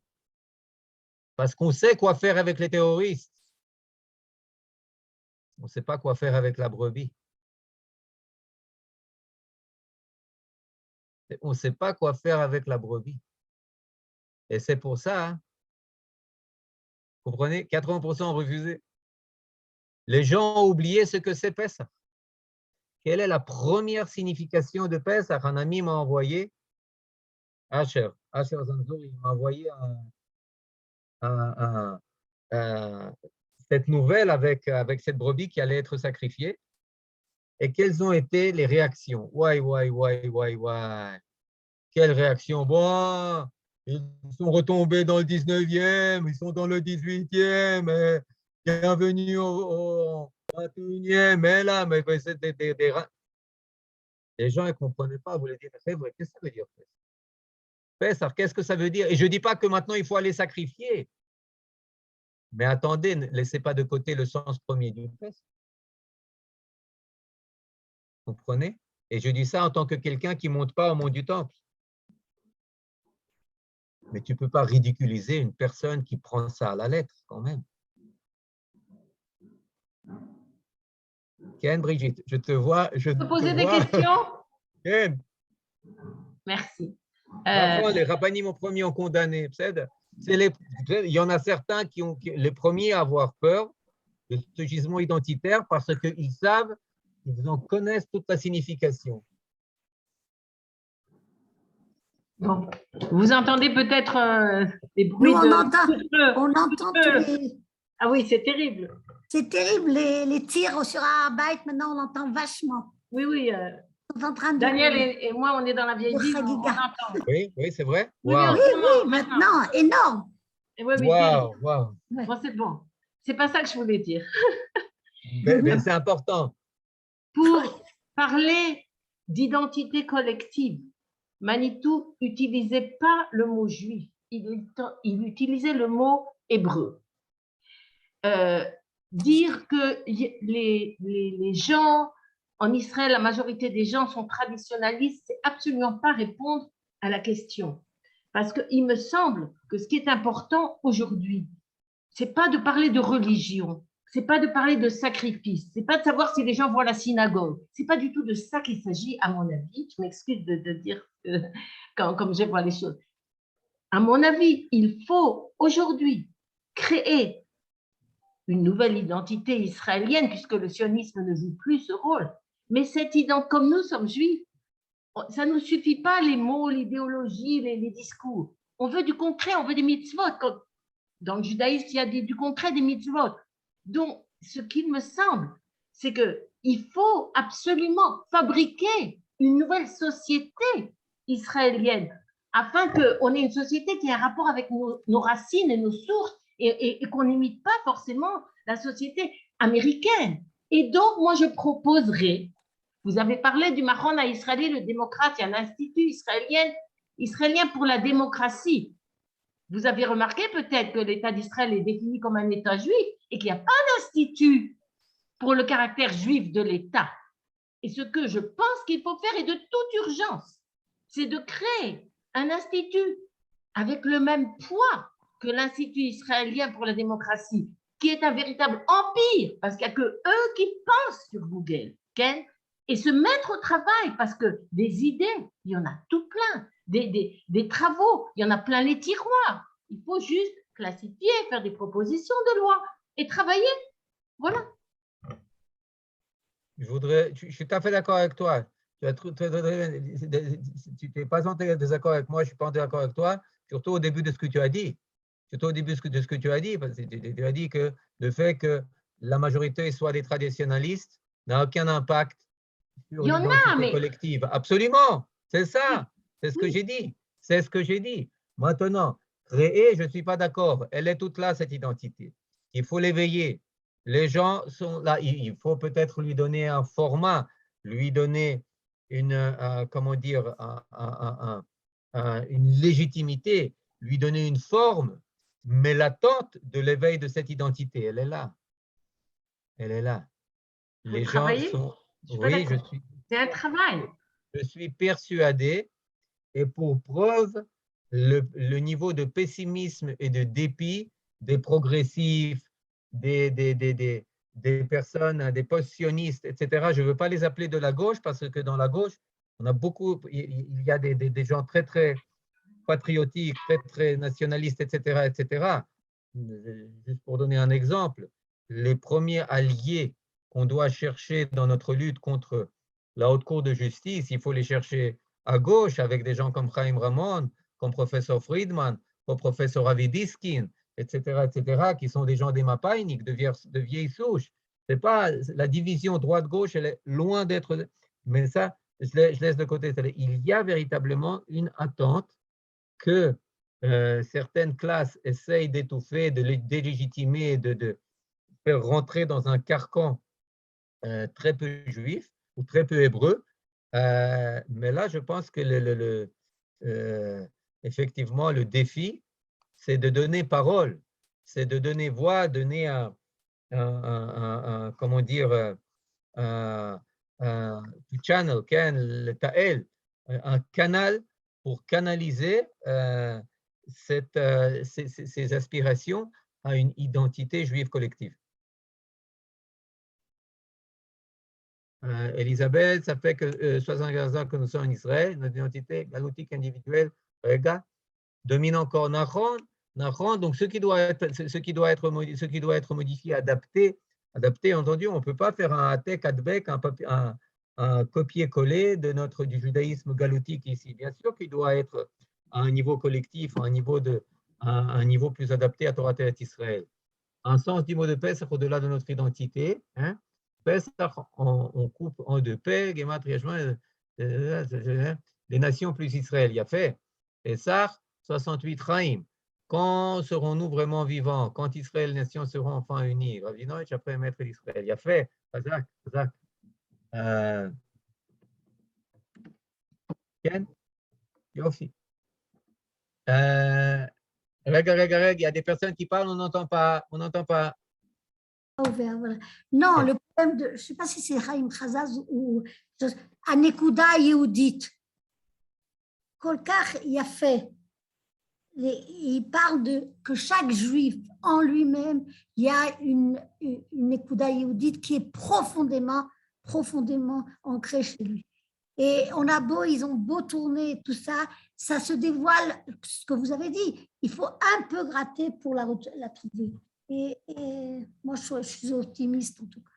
S2: Parce qu'on sait quoi faire avec les terroristes. On ne sait pas quoi faire avec la brebis. On ne sait pas quoi faire avec la brebis. Et c'est pour ça, hein, comprenez, 80% ont refusé. Les gens ont oublié ce que c'est Pessah. Quelle est la première signification de Pessah? Un ami m'a envoyé, Asher Zanzour, il m'a envoyé cette nouvelle avec cette brebis qui allait être sacrifiée. Et quelles ont été les réactions? Ouai. Quelle réaction? Bon, ils sont retombés dans le 19e, ils sont dans le 18e, bienvenue au 21e, mais là, mais c'est des les gens ne comprenaient pas, vous voulez dire, qu'est-ce que ça veut dire? Pessah, qu'est-ce que ça veut dire? Et je ne dis pas que maintenant il faut aller sacrifier. Mais attendez, ne laissez pas de côté le sens premier du Pessah. Vous comprenez? Et je dis ça en tant que quelqu'un qui ne monte pas au mont du Temple. Mais tu ne peux pas ridiculiser une personne qui prend ça à la lettre, quand même. Ken, Brigitte, je te vois. Je
S3: peux poser des questions?
S2: Ken.
S3: Merci.
S2: Les rabbinim en premier ont condamné. Il y en a certains qui ont les premiers à avoir peur de ce gisement identitaire parce qu'ils savent, ils en connaissent toute la signification.
S3: Bon. Vous entendez peut-être des bruits
S4: Nous,
S3: de...
S4: on entend tous les...
S3: Ah oui, c'est terrible.
S4: C'est terrible, les tirs sur Arabait, maintenant on entend vachement.
S3: Oui.
S4: Ils sont en train de...
S3: Daniel et moi, on est dans la vieille ville, on entend.
S2: Oui, c'est vrai.
S3: Oui,
S2: wow.
S4: Oui, maintenant, énorme.
S2: Wow.
S3: Bon, c'est bon. C'est pas ça que je voulais dire.
S2: Mais c'est important.
S3: Pour parler d'identité collective, Manitou n'utilisait pas le mot juif, il utilisait le mot hébreu. Dire que les gens en Israël, la majorité des gens sont traditionnalistes, c'est absolument pas répondre à la question. Parce qu'il me semble que ce qui est important aujourd'hui, c'est pas de parler de religion, c'est pas de parler de sacrifice, c'est pas de savoir si les gens vont à la synagogue, c'est pas du tout de ça qu'il s'agit, à mon avis. Je m'excuse de dire comme je vois les choses. À mon avis, il faut aujourd'hui créer une nouvelle identité israélienne, puisque le sionisme ne joue plus ce rôle. Mais cette identité, comme nous sommes juifs, Ça ne nous suffit pas les mots, l'idéologie, les discours. On veut du concret, on veut des mitzvot. Dans le judaïsme, il y a du concret, des mitzvot. Donc, ce qu'il me semble, c'est qu'il faut absolument fabriquer une nouvelle société israélienne afin qu'on ait une société qui ait un rapport avec nos racines et nos sources et qu'on n'imite pas forcément la société américaine. Et donc, moi, je proposerais, vous avez parlé du Machon israélien, le démocrate, il y a un institut israélien pour la démocratie. Vous avez remarqué peut-être que l'État d'Israël est défini comme un État juif et qu'il n'y a pas d'institut pour le caractère juif de l'État. Et ce que je pense qu'il faut faire, et de toute urgence, c'est de créer un institut avec le même poids que l'Institut israélien pour la démocratie, qui est un véritable empire, parce qu'il n'y a que eux qui pensent sur Google, okay? Et se mettre au travail, parce que des idées, il y en a tout plein, des travaux, il y en a plein les tiroirs. Il faut juste classifier, faire des propositions de loi et travailler. Voilà.
S2: Je suis tout à fait d'accord avec toi. Tu n'es pas en désaccord avec moi, je ne suis pas en désaccord avec toi, surtout au début de ce que tu as dit. Surtout au début de ce que tu as dit, parce que tu as dit que le fait que la majorité soit des traditionnalistes n'a aucun impact sur l'identité collective. Absolument, c'est ça, c'est ce que j'ai dit. C'est ce que j'ai dit. Maintenant, créer, je ne suis pas d'accord. Elle est toute là, cette identité. Il faut l'éveiller. Les gens sont là. Il faut peut-être lui donner un format, lui donner une, comment dire, une légitimité, lui donner une forme. Mais l'attente de l'éveil de cette identité, elle est là. Elle est là. Les gens sont… Oui,
S3: c'est un travail.
S2: Je suis persuadé, et pour preuve, le niveau de pessimisme et de dépit des progressifs, des personnes, des post-sionistes, etc. Je ne veux pas les appeler de la gauche parce que dans la gauche, on a beaucoup, il y a des gens très, très patriotiques, très, très nationalistes, etc., etc. Juste pour donner un exemple, les premiers alliés qu'on doit chercher dans notre lutte contre la Haute Cour de justice, il faut les chercher à gauche avec des gens comme Chaim Ramon, comme professeur Friedman, comme professeur Avi Diskin, etc., qui sont des gens des Mapainik, de vieilles souches. C'est pas la division droite-gauche, elle est loin d'être… Mais ça, je laisse de côté. Il y a véritablement une attente que certaines classes essayent d'étouffer, de les délégitimer, de faire rentrer dans un carcan très peu juif ou très peu hébreu. Mais là, je pense que effectivement, le défi, c'est de donner parole, c'est de donner voix, donner comment dire, un channel, le ta'el, un canal pour canaliser ces aspirations à une identité juive collective. Elisabeth, ça fait que 75 ans que nous sommes en Israël, notre identité galoutique individuelle, regarde, domine encore Nachon, donc ce qui doit être modifié, adapté, entendu, on ne peut pas faire un atek adbek, un copier-coller du judaïsme galoutique ici. Bien sûr qu'il doit être à un niveau collectif, à un niveau plus adapté à Torah Teret Israël. Un sens du mot de Pesach au-delà de notre identité. Hein? Pesach, on coupe en deux P, Gematria, les nations plus Israël. Il y a fait. Pesach, 68 Chaim. Quand serons-nous vraiment vivants? Quand Israël et les nations seront enfin unies? Ravinoïch, après maître d'Israël. Il y a fait. Hazak. Ken? Yofi. Rega, il y a des personnes qui parlent, on n'entend pas.
S4: Ouvert, voilà. Non, le problème je ne sais pas si c'est Chaim Chazaz ou Anekuda Yehudit. Kolkar y a fait. Il parle que chaque juif en lui-même, il y a une Nekuda Yehudit qui est profondément ancrée chez lui. Et ils ont beau tourner tout ça, ça se dévoile, ce que vous avez dit, il faut un peu gratter pour la trouver. Et moi, je suis optimiste en tout cas.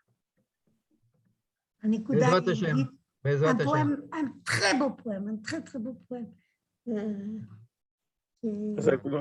S2: Bezrat
S4: Un
S2: Hashem.
S4: poème, un très beau poème, un très très beau poème. Et-
S5: Ça coule